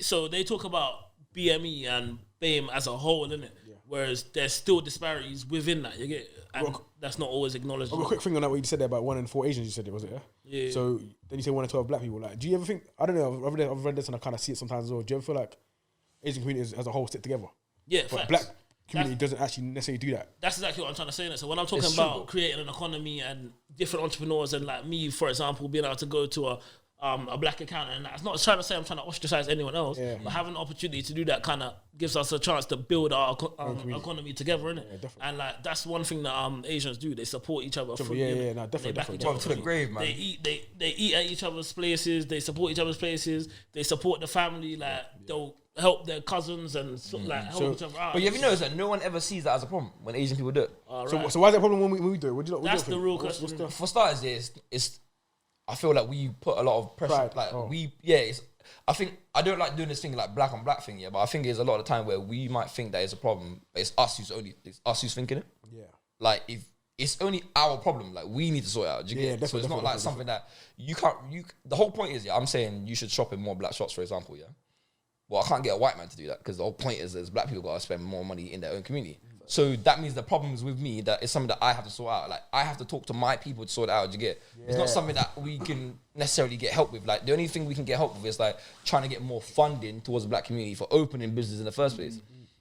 so they talk about BME and BAME as a whole, innit? Yeah. Whereas there's still disparities within that. You get, and that's not always acknowledged. A quick thing on that, what you said there about 1 in 4 Asians. You said it was it? Yeah. So then you say 1 in 12 black people. Like, do you ever think? I don't know. I've read this and I kind of see it sometimes as well. Do you ever feel like Asian communities as a whole stick together? Yeah, but black community doesn't actually necessarily do that. That's exactly what I'm trying to say. So when I'm talking about creating an economy and different entrepreneurs and like me, for example, being able to go to a black accountant, and that's not trying to say I'm trying to ostracize anyone else, but having the opportunity to do that kind of gives us a chance to build our economy together, innit? Yeah, and like that's one thing that Asians do. They support each other. Definitely. To the grave, man. They eat at each other's places. They support each other's places. They support the family. Like they'll help their cousins and help each other out. But have you noticed that no one ever sees that as a problem when Asian people do it? So why is that a problem when we do it? That's the real question. For starters, it's I feel like we put a lot of pressure. I don't like doing this thing like black on black thing, but I think there's a lot of time where we might think that it's a problem, but it's us who's thinking it. Yeah. Like if it's only our problem, like we need to sort it out. So it's not like something that you can't. The whole point is, I'm saying you should shop in more black shops, for example. Yeah. Well, I can't get a white man to do that because the whole point is black people got to spend more money in their own community. So that means the problem is with me, that it's something that I have to sort out. Like I have to talk to my people to sort it out. It's not something that we can necessarily get help with. Like the only thing we can get help with is like trying to get more funding towards the black community for opening business in the first place.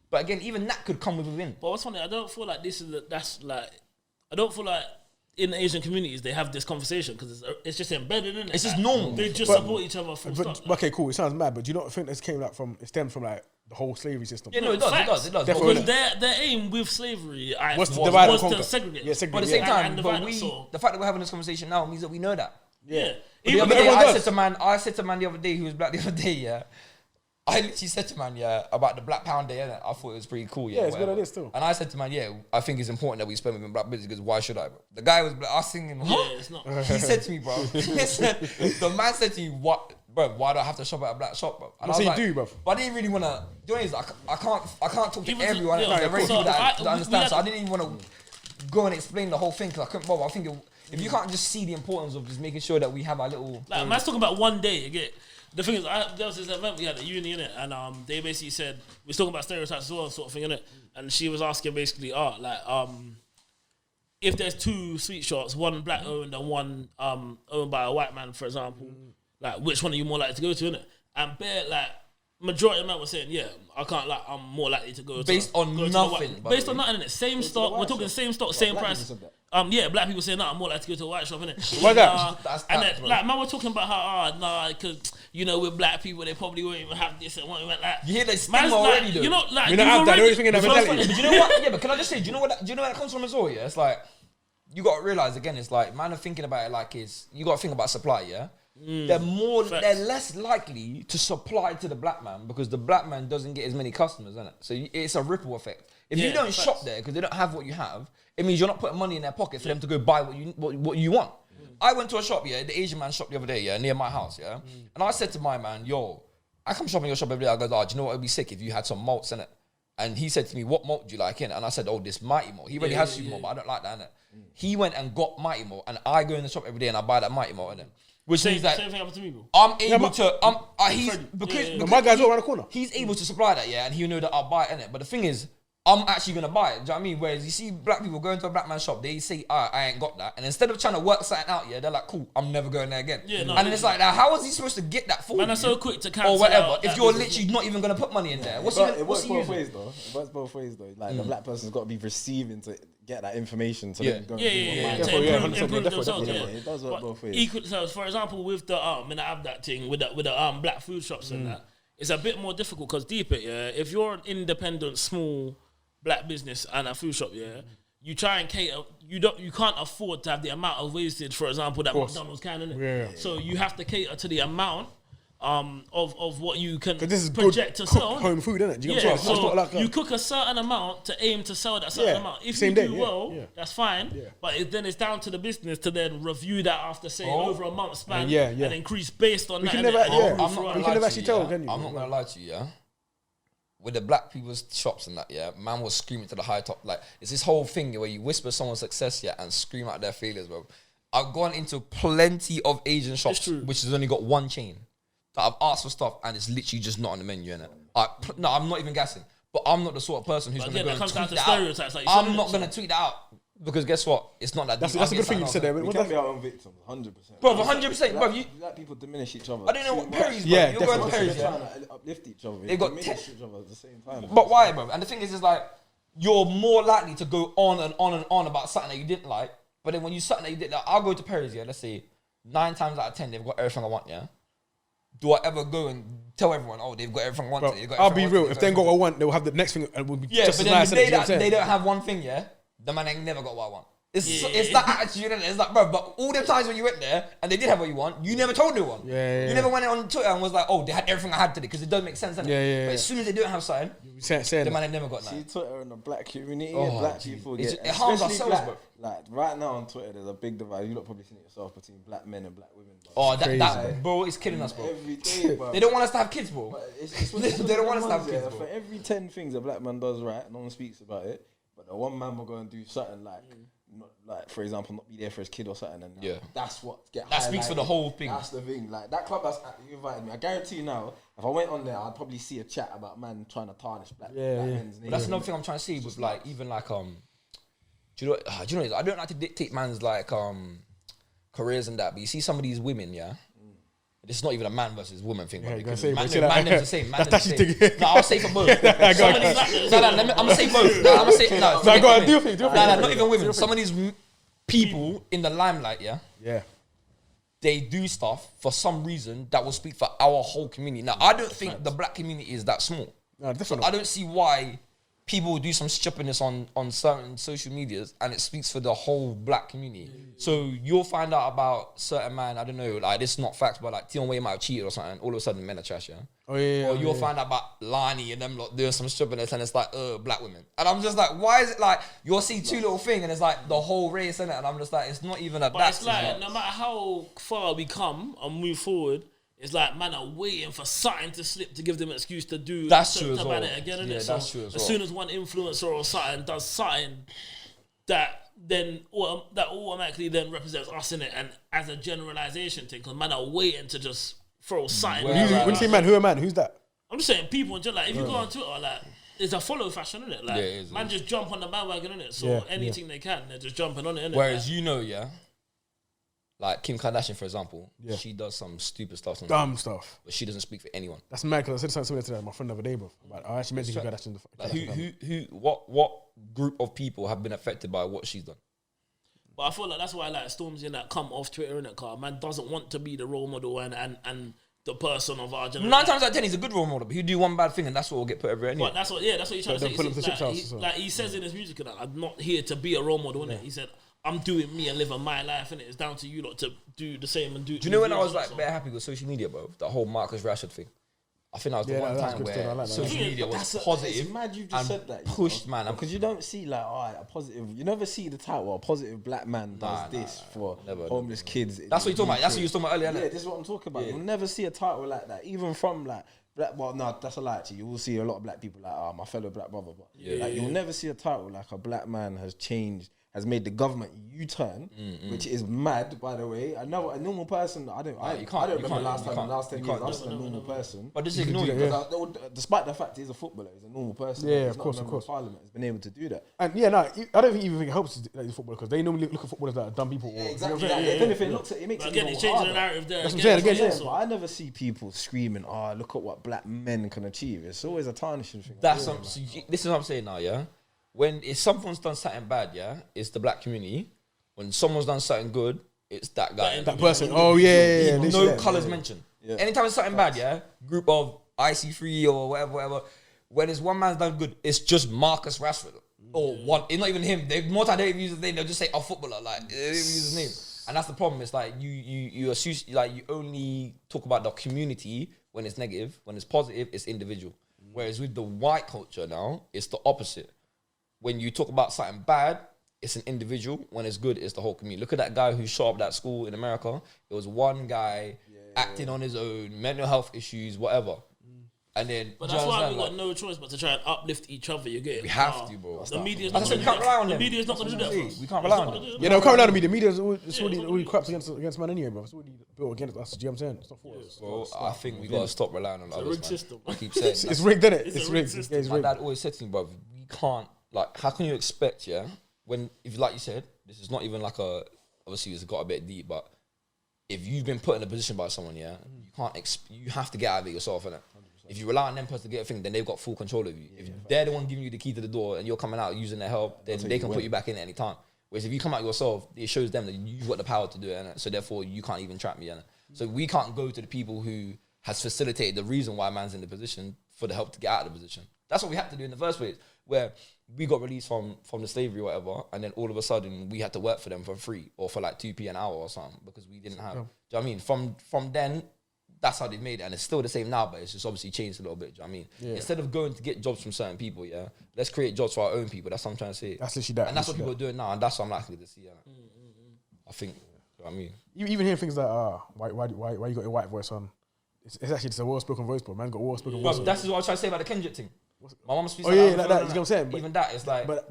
But again, even that could come within. But what's funny, I don't feel like I don't feel like in Asian communities, they have this conversation because it's just embedded in it. It's just normal. They just support each other full stop. Okay, cool. It sounds mad, but do you not think this came it stemmed from like the whole slavery system? Yeah, no, it does. Definitely. Because their aim with slavery was was to segregate. Yeah, segregate. But at the same time, And but divide the fact that we're having this conversation now means that we know that. Yeah. The Even other day, everyone I does. said to man the other day who was black the other day, yeah. I literally said to man, yeah, about the Black Pound Day, innit? I thought it was pretty cool, yeah. Yeah, it's a good whatever. idea still. And I said to man, yeah, I think it's important that we spend within black business because why should I? Bro? The guy was black, I was singing, Yeah, it's not. He said to me, bro, the man said to me, what, bro, why do I have to shop at a black shop, bro? And What I was you like, do, bro? But I didn't really want to, do you know, I can't talk to Even to- everyone. yeah, There are very so people that we understand, had- so I didn't even want to go and explain the whole thing because I couldn't bother. I think if you can't just see the importance of just making sure that we have our little... Like, man's talking about one day. Again, the thing is, there was this event we had at uni, innit? And they basically said, we was talking about stereotypes as well, sort of thing, innit? And she was asking basically, if there's two sweet shops, one black owned and one owned by a white man, for example, like, which one are you more likely to go to, innit? And majority of men were saying, yeah, I can't, like, I'm more likely to go Based on go nothing, to by the based on way. nothing, innit? Same stock, we're talking same stock, same black price. people said that? Yeah, black people saying, I'm more likely to go to a white shop, innit? Why that? That's and that, then, bro. like, man, we're talking about how, because, you know, with black people, they probably won't even have this and won't even that. You hear the Man's stigma like, already, though. you know, like, We don't have that. They're already thinking that mentality. But you know what? Yeah, but can I just say, do you know where that comes from as well? Yeah, it's like you got to realize again. It's like man are thinking about it like you got to think about supply. Yeah, they're less likely to supply to the black man because the black man doesn't get as many customers, isn't it? So it's a ripple effect. If you don't shop there because they don't have what you have, it means you're not putting money in their pocket for them to go buy what you want. I went to a shop, yeah, the Asian man shop the other day, yeah, near my house, yeah, and I said to my man, yo, I come shop in your shop every day. I go, do you know what would be sick if you had some malts in it? And he said to me, what malt do you like in it? And I said, oh, this Mighty Malt. He already has Super Malt, but I don't like that in it. He went and got Mighty Malt, and I go in the shop every day and I buy that Mighty Malt in it. Which means that Same thing happened to me, bro. I'm able to, because My guy's all around the corner. he's able to supply that, yeah, and he'll know that I'll buy it in it. But the thing is, I'm actually gonna buy it. Do you know what I mean? Whereas you see black people going to a black man shop, they say, I ain't got that. And instead of trying to work something out, yeah, they're like, cool, I'm never going there again. Yeah, no, and then it's like, now, how is he supposed to get that for Man, you? are so quick to cancel or whatever. out If that you're business. literally not even gonna put money in there, what's But he it works using? both ways though. It works both ways though. Like the black person's got to be receiving to get that information to then go and do what mine To is. Yeah, improve 100%, themselves, definitely. It does work But both ways. Equal, so for example, with the and I have that thing with the black food shops and that, it's a bit more difficult because deep it, yeah. If you're an independent small black business and a food shop, yeah, you try and cater. You can't afford to have the amount of wastage, for example, that McDonald's can, innit? Yeah. So you have to cater to the amount of what you can Because this is project good to sell. home food, isn't it? Do you get Yeah, what I'm saying? It's so not like you cook a certain amount to aim to sell that certain Yeah, amount. If same you day, do yeah, well, yeah. that's fine. Yeah. But then it's down to the business to then review that after, say, over a month span Yeah, and yeah. increase based on We that. can and never- then yeah. improve I'm not throughout. gonna You can lie never to actually you, tell, yeah. can you? I'm not gonna lie to you, yeah. With the black people's shops and that, yeah, man was screaming to the high top. Like, it's this whole thing where you whisper someone's success, yeah, and scream out their failures, bro. I've gone into plenty of Asian shops, true. which has only got one chain, that I've asked for stuff and it's literally just not on the menu, innit? No, I'm not even gassing. But I'm not the sort of person who's But going to again, go that and comes down tweet to that stereotypes, like out. you I'm said, not so- going to tweet that out. Because guess what? It's not that That's deep. a good I'll thing get you said there. something We What can the- be our own victims, 100%. Bro, 100%, bro. Black people diminish each other. I don't know what Perry's, bro. Yeah, You're going definitely. Perry's, They're yeah? trying to uplift each other. They got diminish each other at the same time. But why, bro? And the thing is like, you're more likely to go on and on and on about something that you didn't like. But then when you something that you did, like, I'll go to Perry's, yeah, let's say 9 times out of 10, they've got everything I want, yeah? Do I ever go and tell everyone, oh, they've got everything I want? Bro, they've got I'll be everything I real. want, If they ain't got what I want, they'll have the next thing and will be yeah, just but as then nice. the innit? day You know what that I'm they saying? don't have one thing, yeah, the man ain't never got what I want. It's Yeah. that attitude, innit? It's like, bro, but all them times when you went there and they did have what you want, you never told no one. Yeah. You never went on Twitter and was like, oh, they had everything I had today, because it doesn't make sense, innit? Yeah. But as soon as they don't have something, Saying the man ain't never got See nothing. Twitter in the black community, Oh, black gee. people It's- get it harms especially ourselves, black, like right now on Twitter, there's a big divide. You lot probably seen it yourself between black men and black women. Bro. Oh, that Crazy. bro is killing us, bro. Every day, bro. They don't want us to have kids, bro. But it's They don't want us to have kids, bro. For every 10 things a black man does right, no one speaks about it. But the one man will go and do something like, not, like for example, not be there for his kid or something. And Yeah. that's what get. That speaks for the highlighted. whole thing. That's the thing. Like that club that's you invited me. I guarantee you now, if I went on there, I'd probably see a chat about man trying to tarnish black men's But that's name. another thing I'm trying to see with like even like do you know what, I don't like to dictate man's like careers and that, but you see some of these women, yeah. This is not even a man versus woman thing, Yeah, but you're gonna because say, man, but say no, that- man them's the same. Man that's them's the actually same. thinking- No, I'll say for both. Go on. I'm gonna say both. No, I'm gonna say no. No, go on, do your thing, do your No, thing. not even women. Some of these people in the limelight, Yeah. they do stuff for some reason that will speak for our whole community. Now, I don't think the black community is that small. No, So I don't see why people will do some stupidness on certain social medias and it speaks for the whole black community. So you'll find out about certain man, I don't know, like this is not facts, but like Tion Wayne might have cheated or something. All of a sudden, men are trash, Oh, yeah. Or you'll find out about Lani and them lot doing some stupidness and it's like, black women. And I'm just like, why is it like, you'll see two little things and it's like the whole race in it. And I'm just like, it's not even a But it's like, no matter how far we come and move forward, it's like, man are waiting for something to slip to give them an excuse to do That's true as well. it again, innit? Yeah, So that's true as well. soon as one influencer or something does something that then that automatically then represents us in it, and as a generalization thing, because man are waiting to just throw something. When you say man, who a man? Who's that? I'm just saying people in general, like if you go on Twitter, like it's a follow fashion, innit? Like Yeah, it is, man just jump on the bandwagon, innit? So anything they can, they're just jumping on it, innit? Whereas like Kim Kardashian, for example, she does some stupid stuff sometimes, Dumb stuff. but she doesn't speak for anyone. That's mad because I said something similar to that to my friend the other day, bro. I actually mentioned Kim Kardashian. Like what group of people have been affected by what she's done? But I feel like that's why like Stormzy and that come off Twitter, innit? Car man doesn't want to be the role model and the person of our generation. 9 times out of 10, he's a good role model, but he'll do one bad thing and that's what will get put everywhere anyway. But that's what you're trying to say. Pull him to Like, Chip's house, like he says in his music, that I'm not here to be a role model, innit? He said, I'm doing me and living my life, innit? It's down to you lot to do the same and do. Do you know when I was like very happy with social media, bro? The whole Marcus Rashford thing. I think that was the one time where like social media was It's positive mad you just said that. pushed, man. Because you don't see like, a positive. You never see the title, a positive black man does this for homeless kids. That's what you're talking about. That's what you were talking about earlier, Yeah, innit? this is what I'm talking about. You'll never see a title like that, even from like black. Well, no, that's a lie. Actually, you will see a lot of black people like, my fellow black brother. But you'll never see a title like a black man has changed, has made the government U-turn, which is mad, by the way. A normal person, I don't remember last 10 years I've seen a normal person. But just ignore it. Despite the fact he's a footballer, he's a normal person. Yeah, He's of not course, a of member course. Parliament has been able to do that. And I don't even think it helps like, football because they normally look at footballers that are dumb people. Or, Exactly. You know what I'm saying? If anything, it makes But it again, even it's changing harder. the narrative there. That's what I'm saying, again, But I never see people screaming, look at what black men can achieve. It's always a tarnishing thing. This is what I'm saying now, yeah? If someone's done something bad, it's the black community. When someone's done something good, it's that guy. That person. Oh, yeah. No colours mentioned. Anytime it's something bad, group of IC3 or whatever. When it's one man's done good, it's just Marcus Rashford. Or one. It's not even him. More time they don't use his name. They'll just say a footballer. Like, they don't even use his name. And that's the problem. It's like you associate, like you only talk about the community when it's negative. When it's positive, it's individual. Whereas with the white culture now, it's the opposite. When you talk about something bad, it's an individual. When it's good, it's the whole community. Look at that guy who shot up that school in America. It was one guy acting on his own, mental health issues, whatever. And then, but that's why we got no choice but to try and uplift each other. You get it? We have to, bro. The media's not going to do that. The media's not going to do that. We can't rely on them. Yeah, no, can't rely on the media. Media's already craps against man anyway, bro. It's already built against us. Do you know what I'm saying? It's not for us. Well, I think we got to stop relying on others. Rigged system. I keep saying It's rigged, isn't it? It's a rigged system. It's my rigged. dad always said to me, bro, we can't, like, how can you expect, when, if like you said, this is not even like obviously it's got a bit deep, but if you've been put in a position by someone, you can't, you have to get out of it yourself, innit? If you rely on them person to get a thing, then they've got full control of you. If they're the one giving you the key to the door and you're coming out using their help, then they can put you back in at any time. Whereas if you come out yourself, it shows them that you've got the power to do it, innit? So therefore you can't even trap me, innit? So we can't go to the people who has facilitated the reason why man's in the position for the help to get out of the position. That's what we had to do in the first place, where we got released from the slavery or whatever, and then all of a sudden we had to work for them for free or for like 2p an hour or something because we didn't have. Do you know what I mean? From then, that's how they made it, and it's still the same now, but it's just obviously changed a little bit. Do you know what I mean? Instead of going to get jobs from certain people, let's create jobs for our own people. That's what I'm trying to say. That's literally that. And that's what people are doing now, and that's what I'm likely to see. I think. You know what I mean, you even hear things like, why you got your white voice on? It's actually just a well-spoken voice, bro. Man got well-spoken voice. That's what I was trying to say about the Kendrick thing. My mum speaks. Oh yeah, like that. You know what I'm saying? Even that, it's like. But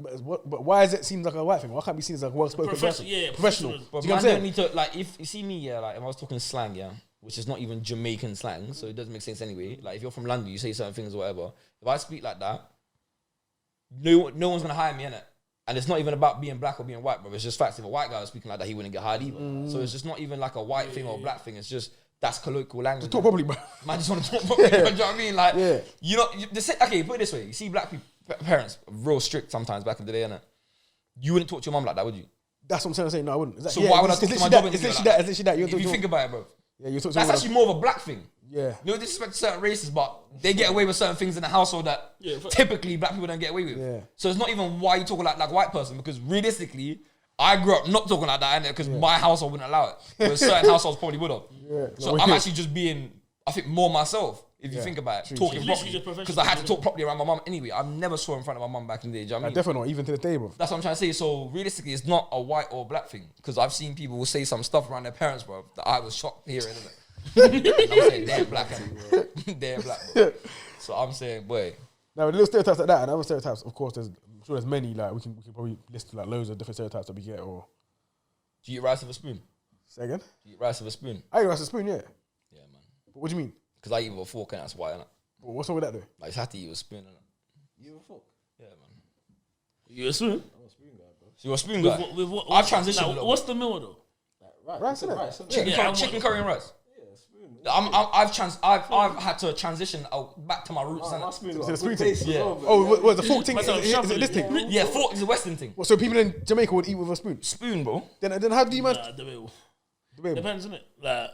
why does it seem like a white thing? Why can't it be seen as like a well-spoken person? Yeah, professional. But Do you know man what I'm saying? don't need to, like, if you see me, like, if I was talking slang, which is not even Jamaican slang, so it doesn't make sense anyway. Like, if you're from London, you say certain things or whatever. If I speak like that, no one's gonna hire me, innit? And it's not even about being black or being white, bro. It's just facts. If a white guy was speaking like that, he wouldn't get hired either. So it's just not even like a white thing or a black thing. It's just, that's colloquial language. Just talk properly, bro. Man, just want to talk properly. You know what I mean? Like, okay, put it this way. You see black people, parents, real strict sometimes back in the day, innit? You wouldn't talk to your mum like that, would you? That's what I'm trying to say. No, I wouldn't. So why would I talk to my job It's interview literally like that. that? It's literally that. You're If you talking- think about it, bro. Yeah, you're talking. That's actually more of a black thing. Yeah. No disrespect to certain races, but they get away with certain things in the household that typically black people don't get away with. Yeah. So it's not even why you talk like a white person, because realistically, I grew up not talking like that, because my household wouldn't allow it. Whereas certain households probably would have. Yeah. So Like, I'm yeah. actually just being, I think, more myself. If you think about it, talking She's literally properly, just professional, because I had to isn't talk it? properly around my mum anyway. I never saw in front of my mum back in the day. Do you know what I mean? Definitely not. Even to the day, bro. That's what I'm trying to say. So realistically, it's not a white or black thing, because I've seen people say some stuff around their parents, bro, that I was shocked hearing. And I'm saying they're black, they're black, bro. So I'm saying, boy, Now, with little stereotypes like that and other stereotypes, of course, I'm sure there's many. Like we can probably list like loads of different stereotypes that we get. Or do you eat rice with a spoon? say again. Do you eat rice with a spoon? I eat rice with a spoon, yeah. Yeah, man. But what do you mean? Because I eat with a fork, and that's why. Innit? But what's wrong with that though? Like, you have to eat with a spoon. Innit? You a fuck. Yeah, man. You a spoon? So you're a spoon guy. With what? I've transitioned a little What's the meal though? Rice, innit? Rice, innit? Chicken, Yeah, curry, and chicken what- curry and rice. I've had to transition back to my roots. My innit? spoon So got the a spoon good thing. taste as Yeah. well, bro. Oh, what the fork thing? What's Is up, it shuffle this it? thing? Yeah, fork is a Western thing. Well, so people in Jamaica would eat with a spoon. Spoon, bro. Then how do you man? Nah, debatable. Debatable. Depends, innit? Like,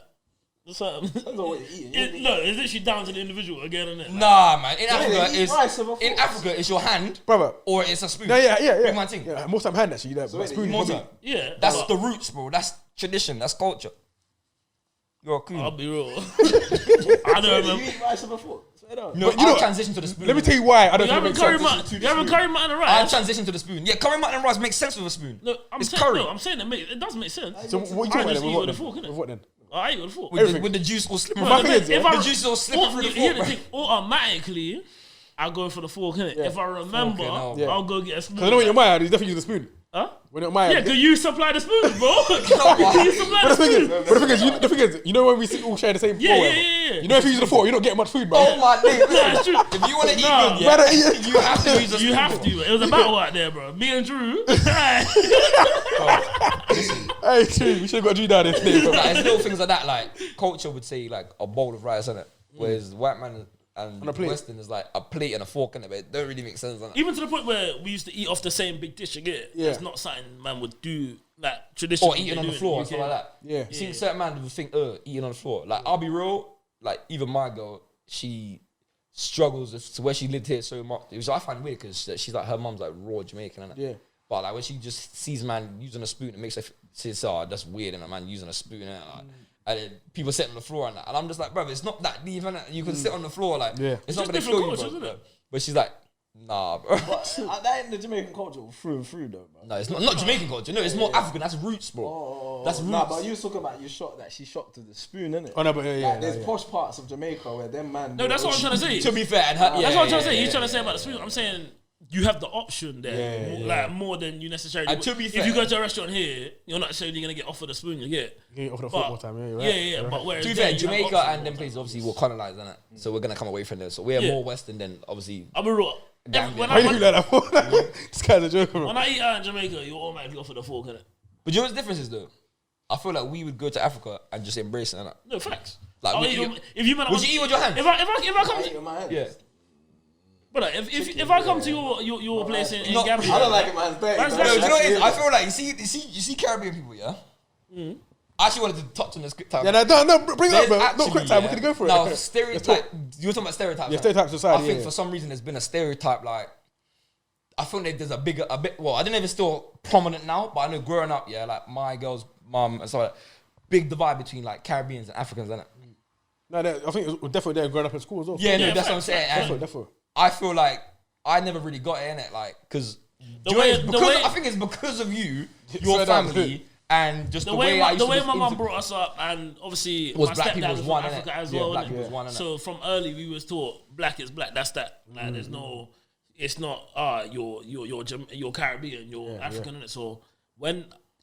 there's something. Depends on what you're eating. No, it's literally down to the individual again, innit? Like, Nah, man. In they Africa, eat rice with a in fork. Africa, it's your hand, Brother. or it's a spoon. No, yeah. Big man thing. Yeah, most time hand actually. That, but wait, spoon. More probably- time. yeah, That's but the roots, bro. That's tradition. That's culture. You're a coon. I'll be real. I don't You remember. eat rice with a fork. Swear down. No, But you know I'll what? transition to the spoon. Let me tell you why I don't You think it haven't makes curry sense. mutton. You haven't curry mutton and I'll rice. transition to the spoon. Yeah, curry mutton and rice makes sense with a spoon. No, I'm It's saying, curry. no, I'm saying it does make sense. So what you I talking about just then? eat with a With fork, what innit? then? With what then? I eat with a fork. With the juice all slipping My through thing the is, fork. yeah, The juice all slipping through the Here's fork, the bro. thing, automatically, I go for the fork, innit? If I remember, Fucking hell. Yeah. I'll go get a spoon. Because I know when you're my you definitely use the spoon. Huh? When you're my Yeah, because you supply the spoons, bro. why? You supply But the the thing is, spoons. the thing is, you know when we all share the same Yeah, floor, yeah, whatever? yeah, yeah. You know if you use the fork, you're not getting much food, bro. Oh my name. Nah, it's true. If you want to eat Nah. good, Better yeah, eat- you have to use a spoon. You have to. It was a battle out there, bro. Me and Drew. Hey, true. We should have got you down there today, bro. Like, it's little things like that. Like culture would say like a bowl of rice, innit? Whereas the white man and a plate. Western is like a plate and a fork, innit? But it don't really make sense, innit? Even to the point where we used to eat off the same big dish again. Yeah. It's not something man would do like traditionally. Or eating they on the do in floor and UK. stuff like that. Yeah. You see, certain man would think, eating on the floor. Like, I'll be real, like, even my girl, she struggles to where she lived here so much. Which I find weird because she's like, her mum's like raw Jamaican, innit? Yeah. But like, when she just sees man using a spoon, it makes her say, oh, that's weird, and a man using a spoon, innit? Like, and then people sit on the floor and that. And I'm just like, bro, it's not that deep, innit? You can sit on the floor, like, Yeah. it's not just gonna different kill you, cultures, bro. isn't it? But she's like, nah, bro. But that ain't the Jamaican culture through and through, though, bro. No, it's not Jamaican culture. No, it's more African. That's roots, bro. That's roots. Nah, but you was talking about you shot that she shot to the spoon, innit? Oh, no, but yeah. Like, there's posh parts of Jamaica where them man. No, that's what I'm trying to say. To be fair, and her, That's what I'm trying to say. He's trying to say about the spoon. I'm saying you have the option there, Yeah, like more than you necessarily. And to be if fair- you go to a restaurant here, you're not necessarily gonna get offered a spoon. You get. You get offered a But- fork more time, yeah, you're right. Yeah. But whereas To be there, fair, you have Jamaica options and more them time. places obviously were colonized, innit? So we're gonna come away from there. So we're Yeah. more Western than obviously. I'll be real. Gambia. When Why you I, do like that? This guy's a joker, bro. when I eat out in Jamaica, you're automatically offered a fork, innit? But you know what the difference is though? I feel like we would go to Africa and just embrace it, innit? No facts. Like, I'll would eat you- with- if you man, would you eat with your hands? If I come, I eat with my hands. Yeah. but if I come to your place in No, Gambia, I don't like it, man. That's- No, that's- do you know what it is? I feel like you see Caribbean people, yeah. I actually wanted to touch on this quick time. Yeah, no, bring it up, There's bro. Not actually, quick time. We yeah. can go for it. No, Let's stereotype. talk. You were talking about stereotypes. Yeah, right? stereotype society, I think yeah. for some reason there's been a stereotype like. I feel like there's a bit. Well, I don't know if it's still prominent now, but I know growing up, yeah, like my girl's mum and stuff like that, big divide between like Caribbeans and Africans, isn't it? No, I think it was definitely there growing up in school as well. Yeah, no, Yeah, that's what I'm saying. And Definitely. I feel like I never really got it in it, like, because I think it's because of you, your Swear down. family, and just the way I used to my just mum brought us up, and obviously Was my black stepdad people was was from one, Africa innit? as Yeah, well. black innit? people was one, innit? So from early we was taught black is black. That's that. Like there's no, it's not you're Caribbean, you're African, innit? So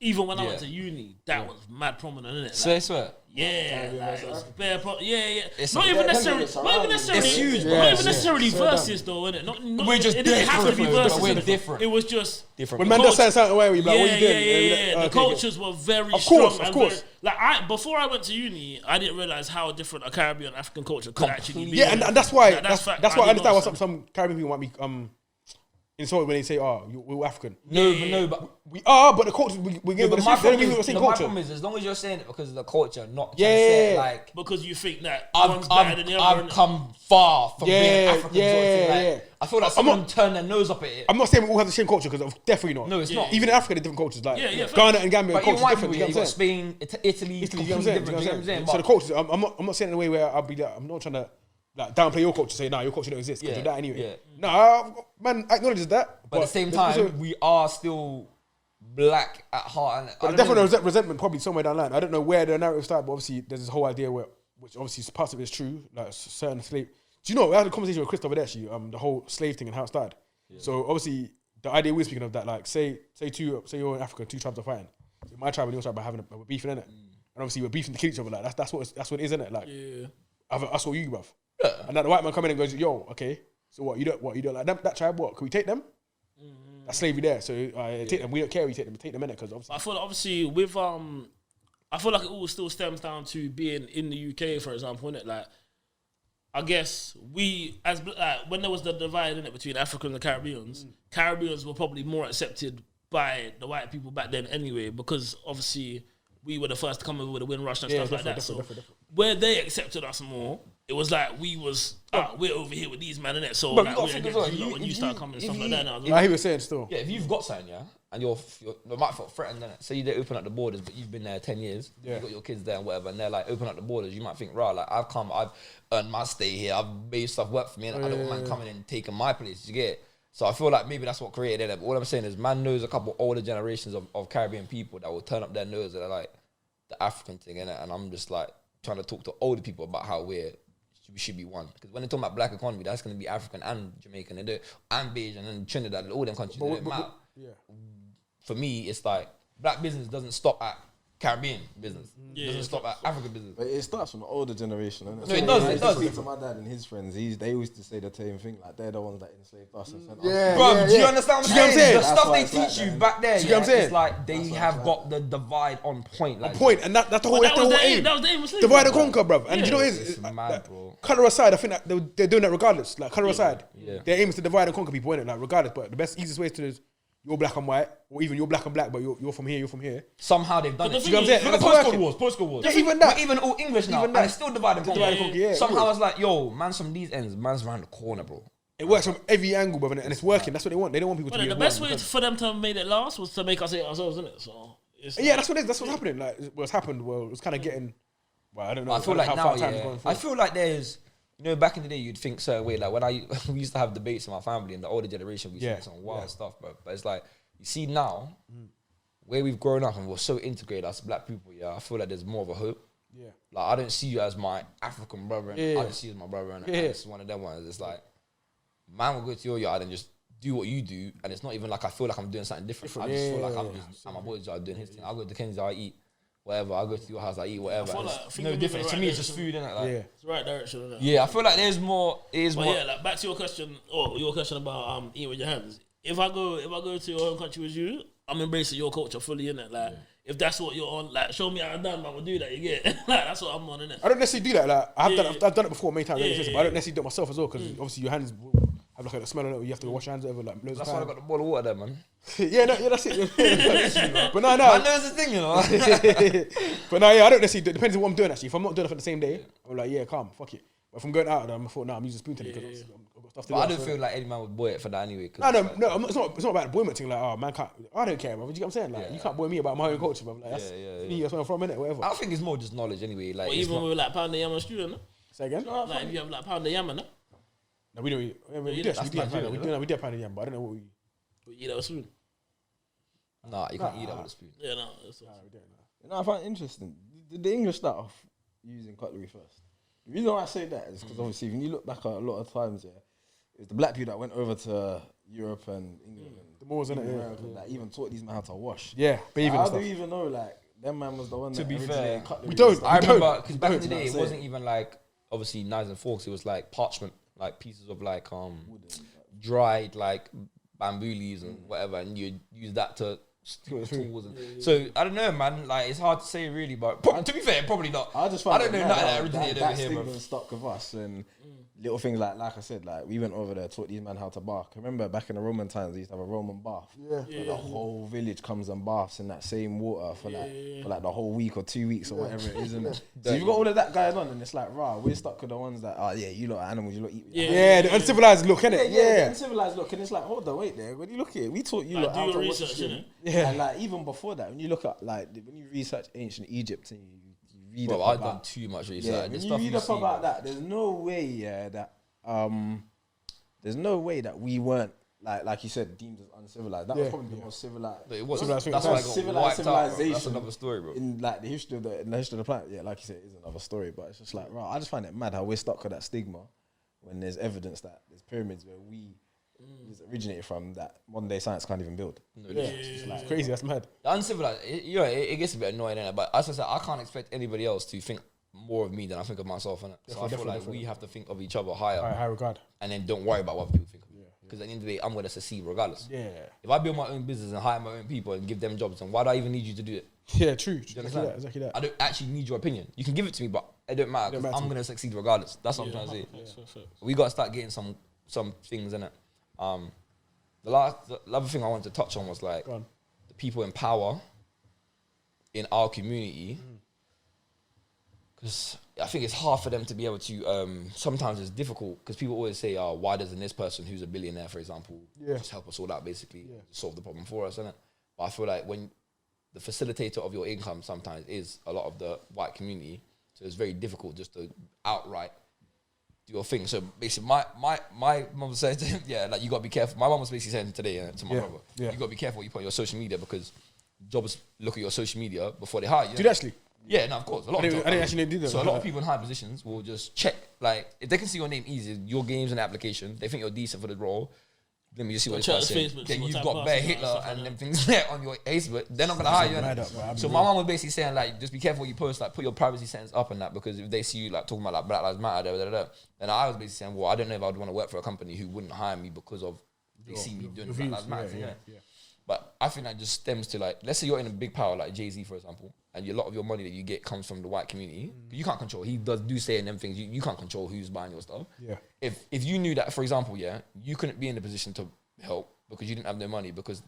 even when I went to uni, that was mad prominent, innit? Swear. Yeah, like, it was bare yeah. It's Not a- even Yeah, necessarily, it's not even necessarily, It's huge, bro. not Yeah, even necessarily yeah. verses though, innit? Not, We're just it didn't have to be different, verses. we're innit? different. It was just Different. When man does say something away, we be like, what you doing? yeah. Okay, The cultures were very Of strong. course, of and course. very, before I went to uni, I didn't realize how different a Caribbean African culture could actually be. Yeah, and that's why Like, that's fact. why I did understand why not some Caribbean people might be insult when they say, "Oh, we're African." No, but We are, but the culture we yeah, give but the my same culture. problem is as long as you're saying it because of the culture, not Yeah. trying to say it like Because you think that one's better than the other. I've come far from being African. Yeah, sort of thing. Like, yeah. I feel like some of them turn their nose up at it. I'm not saying we all have the same culture because definitely not. No, it's not. Even in Africa, they're different cultures. Like Yeah, Ghana and Gambia, But even culture white different. people, You you've know got what I'm saying? Spain, Italy, You know completely what I'm saying? different. You know what I'm saying? So the But- cultures, I'm not saying in a way where I'll be like, I'm not trying to like downplay your culture, say, nah, your culture don't exist, because Yeah, you're that anyway. yeah. Nah, man, acknowledges that. But at the same there's time, also- we are still black at heart. And I But don't definitely know. resentment probably somewhere down the line. I don't know where the narrative started, but obviously there's this whole idea where, which obviously part of it is true, like certain slave. Do you know, we had a conversation with Chris over there, actually, the whole slave thing and how it started. So obviously the idea we're speaking of that, like say you're in Africa, two tribes are fighting. So my tribe and your tribe are having we're beefing in it, and obviously we're beefing to kill each other. Like that's what it is, isn't it? Like I saw you, bruv. And then the white man come in and goes, "Yo, okay, so what you don't like that tribe? What can we take them? That's slavery there. So take them. We don't care. We take them in it because obviously." I feel like obviously with I feel like it all still stems down to being in the UK, for example, innit? Like, I guess we as when there was the divide in it between Africans and Caribbeans, Caribbeans were probably more accepted by the white people back then anyway, because obviously we were the first to come over with the Windrush and stuff like that. Different. Where they accepted us more, it was like we was we're over here with these men in it. So But like, you we're gotta think against as well, you lot when you start coming and if stuff like you- that. Now, I hear what you're saying still. Yeah, if you've got something, and you might feel threatened, innit? Say you didn't open up the borders, but you've been there 10 years, Yeah. you got your kids there and whatever, and they're like, open up the borders, you might think, right, like, I've earned my stay here, I've made stuff work for me, and I don't want man coming and taking my place, you get it? So I feel like maybe that's what created it. But all I'm saying is, man knows a couple older generations of Caribbean people that will turn up their nose at like the African thing, innit? And I'm just like trying to talk to older people about how we should be one. Because when they talk about black economy, that's going to be African and Jamaican and Bayesian and Trinidad, all them countries. It don't matter. For me, it's like black business doesn't stop at Caribbean business. It doesn't stop at African business. But it starts from the older generation, innit? No, it does, I it used to does. speak to my dad and his friends. They used to say the same thing, like they're the ones that enslaved us and sent us. Bro, do you understand what I'm Do you know what I'm saying? saying? The That's stuff why they it's like teach you that. back there, Do you know what I'm saying? it's like they have got the divide on point. Like, Point, and that's the whole, that's the whole aim. That was the aim of slavery. Divide and conquer, bruv. And do you know what it It's is? mad, bro. Colour aside, I think that they're doing that regardless. Like colour aside, Yeah. their aim is to divide and conquer people, innit? Like regardless. But the easiest way is you're black and white, or even you're black and black, but you're from here, you're from here. Somehow they've done But it. the You know what I'm saying? Look And at it's postcode working. wars, postcode wars. Yeah, even that. We're even all English now, Even and that. it's still divide and conquer. Divide and conquer, yeah. Somehow it's like, yo, man's from these ends, man's around the corner, bro. It works from every angle, brother, and it's working. That's what they want. They don't want people to But be the at best one way because- for them to have made it last was to make us hate ourselves, isn't it? So it's Yeah, that's what it is. That's what's happening. Like what's happened. Well, it's kind of getting. Well, I don't know. I feel don't know like how now, far time is yeah. going I forward. feel like there's, back in the day, you'd think certain way. Like when we used to have debates in my family, and the older generation, we Yeah, see some wild stuff, bro. But it's like you see now, where we've grown up and we're so integrated as black people. Yeah, I feel like there's more of a hope. Yeah. Like I don't see you as my African brother, and Yeah. I don't see you as my brother, and Yeah. it's one of them ones. It's like, man will go to your yard and just do what you do, and it's not even like I feel like I'm doing something different. I just feel like I'm just at my boy's yard doing his thing. I go to Ken's yard, I eat whatever. I go to your house, I eat whatever. I feel And like it's things no are different. moving To me, right it's just direction. food, innit? Like, Yeah. It's the right direction, isn't it? yeah, I feel like there's more. It is But more. yeah, like back to your question, or your question about eating with your hands. If I go to your home country with you, I'm embracing your culture fully, innit? Like if that's what you're on, like show me how I'm done, man, we'll do that. You get like that's what I'm on, innit? I don't necessarily do that. Like I've done it before many times. Yeah, But I don't necessarily do it myself as well because obviously your hands will have like a smell on it. Or you have to wash your hands over like loads That's of why I times. got the bottle of water there, man. Yeah, that's it. But no, I know it's a thing, you know. but no, yeah, I don't necessarily. It depends on what I'm doing actually. If I'm not doing it for the same day, I'm like, yeah, calm, fuck it. But if I'm going out, then I thought, I'm using a spoon today because I've got stuff to do. But I don't feel like any man would boy it for that anyway. 'Cause No, it's like- I'm not, it's not about the boyment thing. Like, oh man, can't. I don't care, bro. You get what I'm saying? Like, Yeah. you can't boy me about my own culture, bro. Like, that's Yeah. me. That's where I'm from, innit? Whatever. I think it's more just knowledge anyway. Like Or it's even not, with like pound the yam and stew, innit? Say again. Like if you have like pound the yam, innit? No, we don't. We do. We That's do. Nigerian, We do pound yam, but I don't know what we. But you eat that with spoon. nah, you can't eat that with a spoon. Yeah, no. That's We don't know. You know, I find it interesting. Did the English start off using cutlery first? The reason why I say that is because obviously, when you look back at a lot of times, yeah, it was the black people that went over to Europe and England and The Moors, innit? even Yeah. America that even taught these men how to wash. Yeah, bathing How and do stuff. you even know, like, them man was the one To that be originated fair, cutlery we don't. and stuff? I remember don't. because back in the Don't day, it say wasn't it. even like obviously knives and forks. It was like parchment, like pieces of like dried like bamboo leaves and whatever, and you'd use that to tools. So I don't know, man. Like it's hard to say really, but to be fair, probably not. I don't know nothing that originated over here, bro. That stuck with us and little things like I said, like we went over there, taught these men how to bath. Remember back in the Roman times, they used to have a Roman bath. The whole village comes and baths in that same water for like the whole week or 2 weeks or whatever it is, isn't it? So you've got all of that going on, and it's like, we're stuck with the ones that, you lot are animals, you lot eat. The uncivilized look, innit? The uncivilized look, and it's like, hold on, wait there. When you look at it, we taught you Like, lot how to watch research, shit. And like even before that, when you look at like when you research ancient Egypt and you read Bro, up I've about, done too much research. when you read up about that, there's no way that we weren't like you said, deemed as uncivilized. That was probably the most civilized. But it was. Civilized That's why I got wiped out, bro. That's another story, bro. In like the history of the planet. Yeah, like you said, it is another story. But it's just like, I just find it mad how we're stuck with that stigma when there's evidence that there's pyramids where we originated from that modern day science can't even build. It's crazy. That's mad. The uncivilized, it gets a bit annoying, innit? But as I said, I can't expect anybody else to think more of me than I think of myself, innit? So I feel like we have to think of each other higher, High regard. and then don't worry about what people think of me. Because at the end of the day, I'm going to succeed regardless. Yeah. If I build my own business and hire my own people and give them jobs, then why do I even need you to do it? Yeah, true. Do you understand? Exactly that. I don't actually need your opinion. You can give it to me, but it don't matter because I'm going to succeed regardless. That's what I'm trying to say. We got to start getting some things in it. The other thing I wanted to touch on was like the people in power in our community, because I think it's hard for them to be able to. Sometimes it's difficult because people always say, "Oh, why doesn't this person who's a billionaire, for example, just help us all out, basically solve the problem for us?" Innit? But I feel like when the facilitator of your income sometimes is a lot of the white community, so it's very difficult just to outright do your thing. So basically, my mum said, like you gotta be careful. My mum was basically saying today to my brother, you gotta be careful what you put on your social media because jobs look at your social media before they hire you. Dude, actually. Yeah, no, of course. I didn't actually do that. So a lot of people in high positions will just check, like, if they can see your name easy, your game's in the application, they think you're decent for the role. Let me just see what it's saying. Then you've got bare Hitler and them things there on your Facebook. They're not gonna hire you. So my mom was basically saying like, just be careful what you post. Like, put your privacy settings up and that because if they see you like talking about like Black Lives Matter, then I was basically saying, well, I don't know if I'd want to work for a company who wouldn't hire me because of they see me doing Black Lives Matter. Yeah. But I think that just stems to like, let's say you're in a big power like Jay-Z, for example, and a lot of your money that you get comes from the white community. You can't control. He do say in them things. You can't control who's buying your stuff. Yeah. If you knew that, for example, you couldn't be in a position to help because you didn't have no money because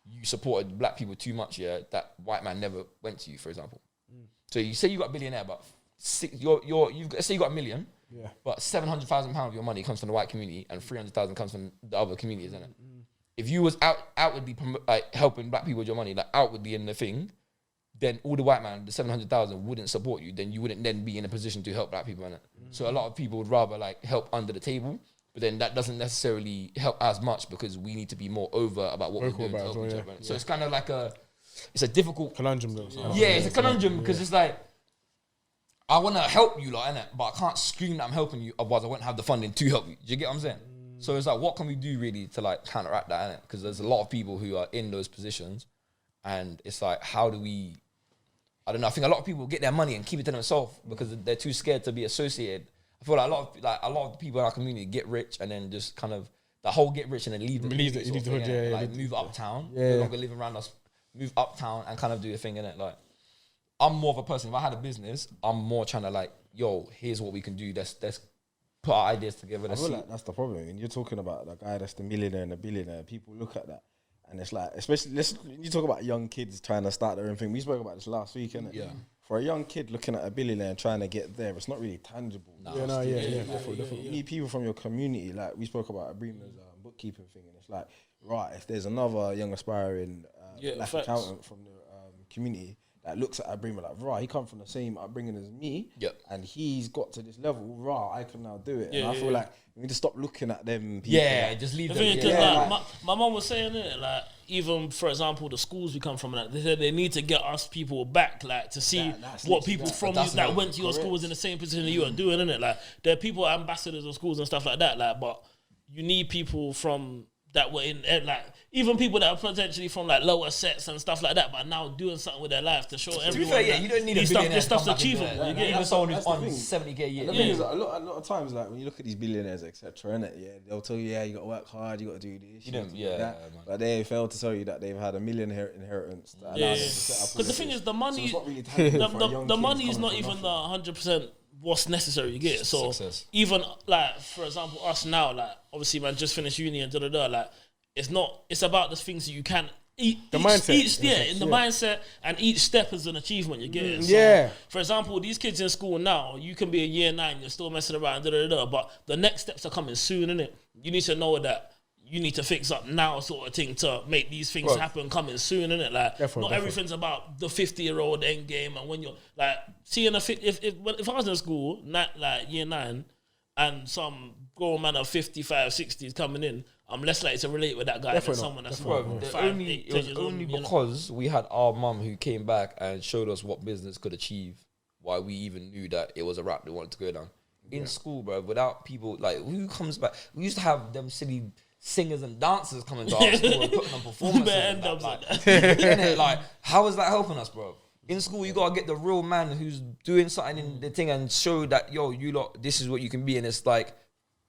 you supported black people too much. That white man never went to you, for example. So you say you got a billionaire, but say you got $1 million. Yeah. But £700,000 of your money comes from the white community and 300,000 comes from the other communities, isn't it? If you was outwardly helping black people with your money, like outwardly in the thing, then all the white man, the 700,000 wouldn't support you. Then you wouldn't then be in a position to help black people in it. So a lot of people would rather like help under the table, but then that doesn't necessarily help as much because we need to be more over about what we're doing to help each other. So it's kind of like it's a difficult conundrum though. Yeah, it's a conundrum because it's like, I want to help you, like, innit? But I can't scream that I'm helping you, otherwise I won't have the funding to help you. Do you get what I'm saying? So it's like, what can we do really to like counteract that, innit? Because there's a lot of people who are in those positions, and it's like, how do we? I don't know. I think a lot of people get their money and keep it to themselves because they're too scared to be associated. I feel like a lot of the people in our community get rich and then just kind of the whole get rich and then leave the hood, like move uptown, no longer live around us, move uptown and kind of do the thing in it. Like, I'm more of a person. If I had a business, I'm more trying to like, yo, here's what we can do. Let's put our ideas together. I feel like that's the problem. When you're talking about the guy that's the millionaire and the billionaire, people look at that and it's like, especially you talk about young kids trying to start their own thing. We spoke about this last week, innit? Yeah. For a young kid looking at a billionaire and trying to get there, it's not really tangible. Definitely. You need people from your community. Like we spoke about Abrima's bookkeeping thing, and it's like, right, if there's another young aspiring black accountant from the community that looks at Abrima like, right, he come from the same upbringing as me, and he's got to this level, right, I can now do it. And I feel like we need to stop looking at them people. Yeah, just leave them. Like, my mum was saying it, like, even, for example, the schools we come from, like, they said they need to get us people back, like, to see what people from you that went to your school was in the same position that you are doing, innit? Like, there are people, ambassadors of schools and stuff like that, like, but you need people from that were in like even people that are potentially from like lower sets and stuff like that, but now doing something with their life to show everyone. To be fair, yeah, you don't need a billionaire. This stuff's achievable. You get even someone who's on 70k a year. The thing is, a lot of times, like when you look at these billionaires, etc., innit? Yeah, they'll tell you, yeah, you got to work hard, you got to do this, you got to do that. Man. But they fail to tell you that they've had $1 million inheritance. That allows them to set up. Because the thing is, the money, So it's not really tangible for a young the kid money is coming not from even nothing. the 100% what's necessary. You get it. So Success. even like for example, us now, like obviously, man, just finished uni and like it's not. It's about the things that you can. The mindset. In the mindset, and each step is an achievement. You get it. So, Yeah. For example, these kids in school now, you can be a year 9, you're still messing around, but the next steps are coming soon, innit? You need to know that you need to fix up now, sort of thing, to make these things happen coming soon, innit? Like, not everything's about the 50-year-old end game, and when you're like seeing if I was in school, like year 9, and some grown man of 55, 60s coming in, I'm less likely to relate with that guy than someone that's Bro, it was only because we had our mum who came back and showed us what business could achieve, why we even knew that it was a route we wanted to go down. In school, bro, without people, like, who comes back? We used to have them silly singers and dancers coming to our school and putting on performances. Like, how is that helping us, bro? In school, you gotta get the real man who's doing something in the thing and show that, yo, you lot, this is what you can be. And it's like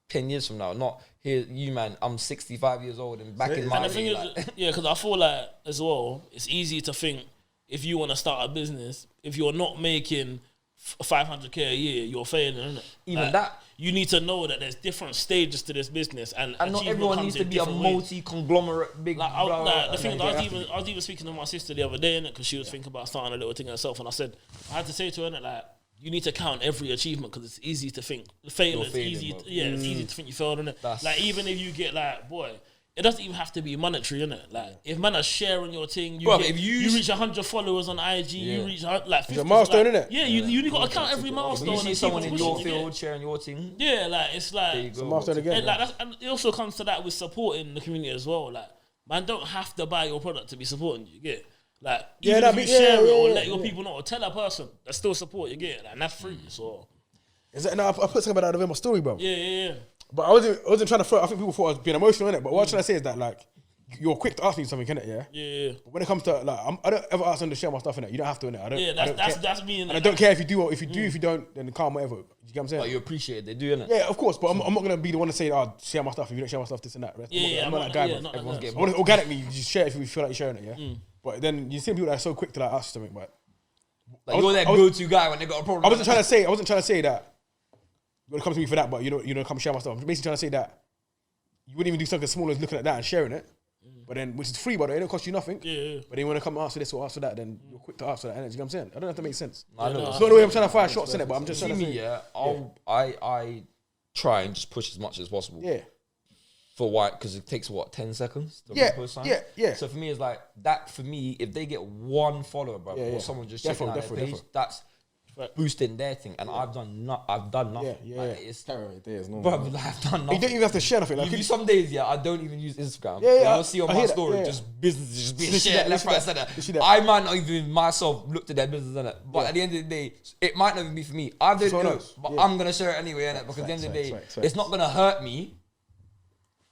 10 years from now, not here, you man, I'm 65 years old and back in my day. Yeah, because I feel like as well, it's easy to think if you want to start a business, if you're not making 500k a year, you're failing, isn't it? Even that. You need to know that there's different stages to this business, and not everyone needs to be a multi-conglomerate big. The thing is, I was even speaking to my sister the other day, innit, because she was thinking about starting a little thing herself, and I had to say to her, innit, like, you need to count every achievement because it's easy to think fail. It's easy, it's easy to think you failed, innit? Like, even if you get like, boy, it doesn't even have to be monetary, innit? Like, if man are sharing your thing, if you reach 100 followers on IG, you reach like 50. It's a milestone, innit? Yeah, you got to count every milestone. You see someone in your field sharing your thing. Yeah, like it's like it's a milestone again. And it also comes to that with supporting the community as well. Like, man, don't have to buy your product to be supporting you. Get it? Like, even if you share it or let your people know, or tell a person that still support you. Get it? Like, and that's free. So, I put something about that in my story, bro. Yeah. But I wasn't trying to throw. I think people thought I was being emotional, innit? But what I'm trying to say is that, like, you're quick to ask me something, innit? Yeah. But when it comes to, like, I don't ever ask them to share my stuff, innit? You don't have to, innit? I don't. Yeah, that's me. And I don't care if you do or if you do. If you don't, then calm, whatever. You get what I'm saying? But you appreciate it, they do, innit? Yeah, of course. But I'm not gonna be the one to say, "Oh, share my stuff." If you don't share my stuff, this and that. I'm not that guy. Yeah, everyone's getting. I want to organically you just share it if you feel like you're sharing it. Yeah. But then you see people that are so quick to like ask you something, but Like, you're that go-to guy when they got a problem. I wasn't trying to say that you're gonna come to me for that, but you know, come share my stuff. I'm basically trying to say that you wouldn't even do something as small as looking at that and sharing it. But then, which is free, but it don't cost you nothing. Yeah. But then when I come ask for this or ask for that, then you're quick to ask for that. And you know what I'm saying? I don't know if that makes sense. I know. It's not the way I'm trying to fire shots in it, but I'm just See trying to me, say. yeah. I try and just push as much as possible. Yeah. For why? Because it takes 10 seconds to repost something? Yeah. So for me, it's like that. For me, if they get one follower, bro, or someone just checking out their page, that's boosting their thing. And I've done nothing. Yeah. Like, it's Terrible days, no. bro, I've done nothing. You don't even have to share nothing. Like, Some days, I don't even use Instagram. Yeah. I'll see on my story just business just being shared left, right, center. I might not even myself look to their business in it, but at the end of the day, it might not even be for me. I don't know, but I'm gonna share it anyway in it because at the end of the day, it's not gonna hurt me.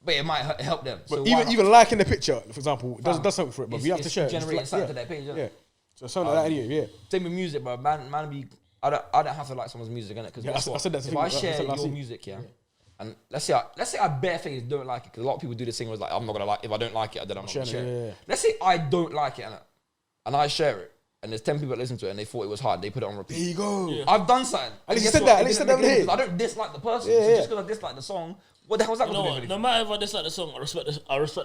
But it might help them. But so even liking the picture, for example, does something for it. But we have to share it. Generating something to their page. Yeah. So something like that anyway. Yeah. Same with music, bro. Man, I don't have to like someone's music, innit? Because I said that to if him, I I share said last your week. music, and let's say I barefaced don't like it, because a lot of people do this thing where it's like, I'm not gonna like, if I don't like it, then I'm not gonna share it. Let's say I don't like it, innit? And I share it, and there's 10 people that listen to it and they thought it was hard, they put it on repeat. There you go. I've done something. At least you said that. At least you said that here. I don't dislike the person. So just because I dislike the song, what the hell is that You know going to what? do? No matter if I dislike the song, I respect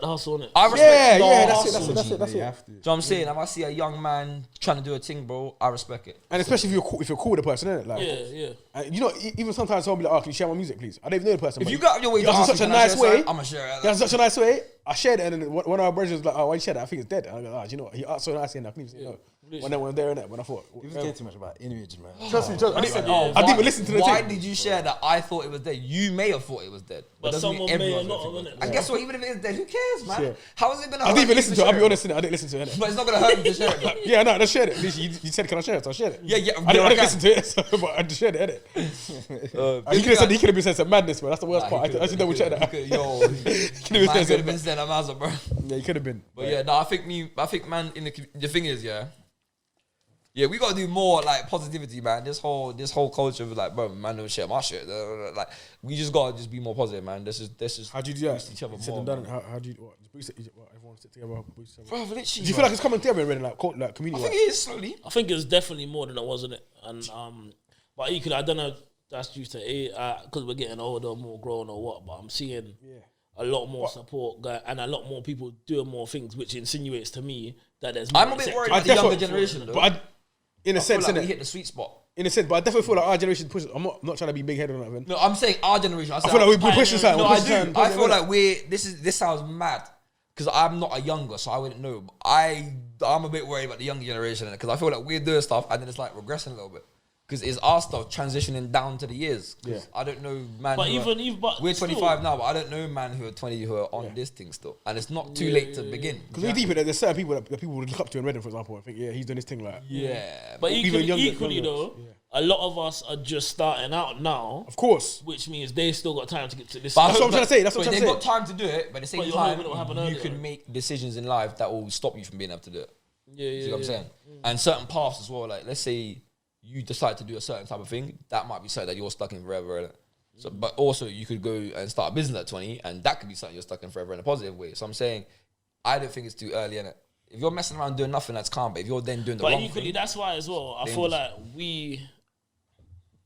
the hustle, innit? I respect the that's hustle. it. That's You it. have to. Do you know what I'm saying? If I see a young man trying to do a thing, bro, I respect it. And especially if you're cool with the person, innit? Like, Yeah. and you know, even sometimes someone will be like, "Oh, can you share my music, please?" I don't even know the person. If but you got your way he to asked in ask such me, a nice way, I'm gonna share it. he asked in such a nice way. I shared it, and then one of our brothers was like, "Oh, why you share that? I think it's dead." And I go, "Ah, do you know what? He asked so nicely, and I couldn't even say no." when I went there, innit? When I thought, You was getting too much about image, man. trust me, I didn't Why- even listen to the Why thing. did you share that? I thought it was dead. You may have thought it was dead, But doesn't mean someone may everyone's not gonna have, think innit? And guess what? Even if it is dead, who cares, man? Yeah. How is it gonna? I didn't even listen to it. I'll be share honest, innit? I didn't listen to it, innit? But it's not gonna hurt you to share it. Though. Yeah, no, I shared it. You said, can I share it? So I shared it. Yeah, yeah. I didn't listen to it, so, but I just shared it, innit? He could have been saying some madness, man. That's the worst part. I should double check that. Yo, He man could could have been saying I'm out, bro. Yeah, he could have been. But yeah, no, I think man, the thing is, yeah, we gotta do more like positivity, man. This whole culture of like, bro, man, don't share my shit. Like, we just gotta just be more positive, man. This is. How do you do that? boost each other Said more, and done man. it. How do you what? Just boost it. What, everyone sit together. Boost each other. Bro, literally. Do you feel like it's coming together already, like community? I think it is slowly. I think it's definitely more than it was, isn't it? And but equally, I don't know if that's due to because we're getting older, more grown or what. But I'm seeing a lot more support and a lot more people doing more things, which insinuates to me that there's. More I'm a bit worried I about the younger definitely- generation, though. But in a I feel sense, like we innit? hit the sweet spot. In a sense, but I definitely feel like our generation pushes. I'm not trying to be big headed on that, man. No, I'm saying our generation. I feel like we're pushing something. No, we're I pushing do. something I feel positive, like this sounds mad because I'm not a younger, so I wouldn't know. But I'm a bit worried about the younger generation because I feel like we're doing stuff and then it's like regressing a little bit because it's our stuff transitioning down to the years. 'Cause Yeah. I don't know, man. But who are- but we're still, 25 now, but I don't know man who are 20 who are on this thing still, and it's not too late to begin. Because we deep in it, there's certain people that people would look up to in Reading, for example, and think, yeah, he's doing this thing like. Yeah, But even equally younger, though, a lot of us are just starting out now, Of course. which means they still got time to get to this. But I That's hope what I'm trying to say, that's what but I'm they've trying to got time to do it, but at the same But you're time, hoping it will happen you earlier, can right? make decisions in life that will stop you from being able to do it. yeah, See what I'm saying? And certain paths as well. Like, let's say you decide to do a certain type of thing, that might be something that you're stuck in forever. Innit? So, but also you could go and start a business at 20, and that could be something you're stuck in forever in a positive way. So I'm saying, I don't think it's too early, innit? If you're messing around doing nothing, that's calm. But if you're then doing the But wrong equally, thing, that's why as well. I feel like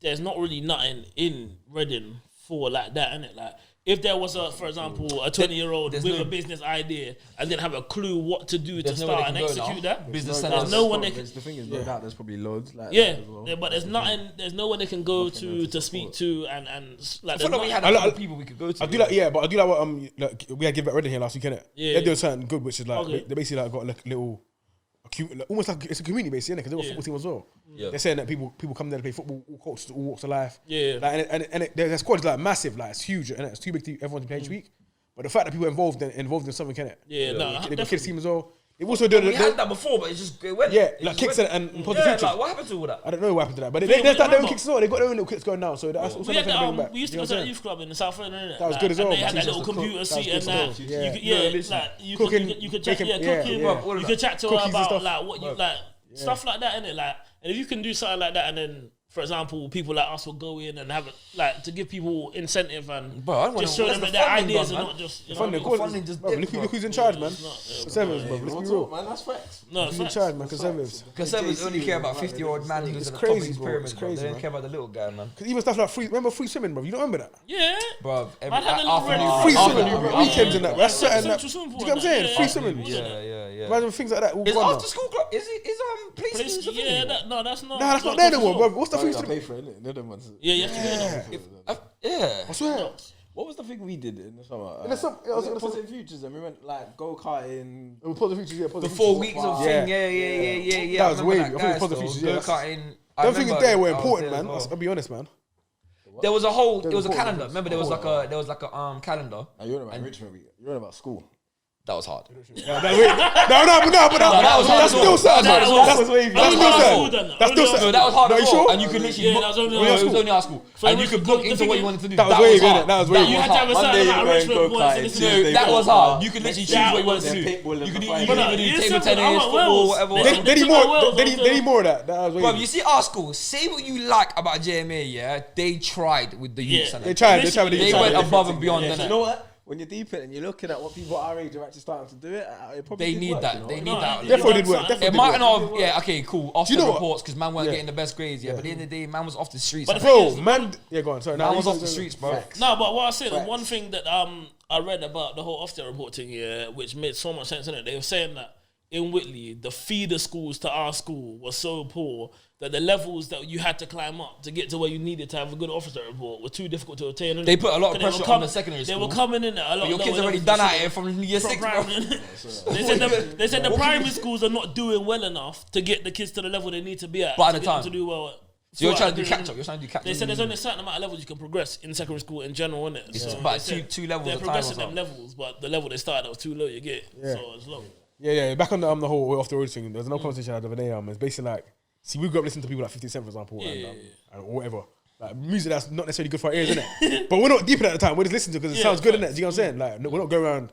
there's not really nothing in Reading for like that, innit? Like if there was for example, a 20-year-old with there's a business idea and didn't have a clue what to do to there's nowhere start and they can go execute now. that, Business there's centers. no one they can. The thing is, no doubt there's probably loads like Yeah, that as well. yeah, but there's nothing. There's no one they can go to speak to and like. I feel like we had I a like- lot of people we could go to. I do like, yeah, but I do like what like, we had Give Back Reading here last week, innit? Yeah. They're doing something good, which is like Okay. they basically like got like little, almost like it's a community base, innit? Because they've got a football team as well. Yeah. They're saying that people come there to play football, all coaches, all walks of life. Yeah. Like, and their squad is like massive, like it's huge, and it's too big to everyone to play each week. But the fact that people are involved in something, innit? Yeah, no, They've got kids definitely. team as well. They've also done We had that before, but it went. yeah, It like just kicks went. and positive Yeah, futures. like what happened to all that? I don't know what happened to that, but Yeah, they start their own remember- kicks as well. They got their own little kicks going now, so that's also We had something to bring that, back. we used to You know go what to I'm that saying? youth club in the South End, innit? That was good as well. And they had that Teachers little to cook. computer That was seat good and as that. well. You Yeah. could, Yeah, like you cooking, could chat, making- cooking. yeah. All of You that. could chat to her Cookies and about stuff. like what you like, stuff like that, innit? Like, and if you can do something like that, and then, for example, people like us will go in and have it, like, to give people incentive and Bro, I don't just wanna- show them where's that the their funding ideas gone, are man? not just, you know. Funding, Bro, of course. funding just Bro, dipped, look bro. who's in charge, man. It's not, yeah, Conservatives, bro. Let's be real. man. That's facts. No, Who's in facts. charge, man? Conservatives. Conservatives only care about 50-year-old man who's It's at the top of crazy, his bro. pyramid. It's Bro. crazy, They don't man. care about the little guy, man. Because even stuff like remember free swimming, bro. You don't remember that? Yeah. Bro, Man had a little after red- Newbury- Free after swimming, Newbury- bro. Weekends and that. That's Yeah, certain. central swimming Do pool you get what I'm and saying? that. Free Yeah. swimming. Yeah. Imagine things like that. All Is gone after now. school club? Is PlayStation? Yeah, no, that's not. Nah, that's not there no more, bro. What's the free I swimming? pay for it, innit? They're the ones. Yeah, you have to be in it. Yeah. I swear. What was the thing we did in the summer? In the summer, yeah, I was was it in the summer. Positive Futures, and we went like go karting. It was positive features, yeah. The Positive 4 features. weeks of Yeah. thing, yeah. That was I remember way- that I think guy it's positive still, features, yeah, go-karting. I Them things remember there were I was important, there man. as well. I'll be honest, man. There was a whole, There it was a was calendar. important. Remember, there was like a calendar. Are you on about Richmond week? You're on about school. That was hard. No, but that was hard that's as still well. sad. That was That's Only still our sad. school done that. That's still Only our sad. No, that was hard No, as you well. sure? And you could literally Yeah, book. that was only No, our it was school. only our school. So And it you was could the book thing into what is- you wanted to do. That was That way was good, hard. innit? That was way That You good. had to have a certain Monday amount of you went Richmond points. go-karting, and this is- Tuesday That was hard. You could Yeah. literally choose what you wanted to Then do. paintball and You could fire. either But do you table said tennis, I want football, Wales. whatever. They- They need took more. my Wales They until- need more of that. That was way Bro, good. you see our school. Say what you like about JMA, yeah. They tried with the youth Yeah. and They tried. They tried. They went above and beyond, You innit? know what? When you're deep in it and you're looking at what people our age are actually starting to do it, it probably They did need work, that. you know? They need No, that. it Definitely done did work. something. Definitely It did might work. not have, yeah, okay, cool. Off you the know what? reports because man weren't Yeah. getting the best grades, yeah. But at the end of the day, man was off the streets. But man. the Bro, man. Yeah, go on. Sorry. Man no, was you- off the streets, bro. No, but what I said, Facts. one thing that I read about the whole Ofsted report thing, yeah, which made so much sense in it. They were saying that in Whitley, the feeder schools to our school was so poor that the levels that you had to climb up to get to where you needed to have a good officer report were too difficult to attain. They put a lot of pressure on the secondary They school. were coming in at a lot. But your lower kids already levels done and at shit. it from year From 6, bro. primary. They said the primary schools are not doing well enough to get the kids to the level they need to be at. By to the get them time. to do well. So you're trying to do throughout catch up. You're trying to do catch up. They said there's only a certain amount of levels you can progress in secondary school in general, innit? It's So just about they said two levels they're of time or progressing them something. levels, but the level they started was too low. You get Yeah. so it's low. Yeah. Back on the whole off the road thing. There's another conversation I had the other day. It's basically like, see, we grew up listening to people like 50 Cent, for example, and whatever. Like music that's not necessarily good for our ears, innit? But we're not deep in it at the time. We're just listening to it because it sounds good, innit? Do you know what I'm saying? Like, no, we're not going around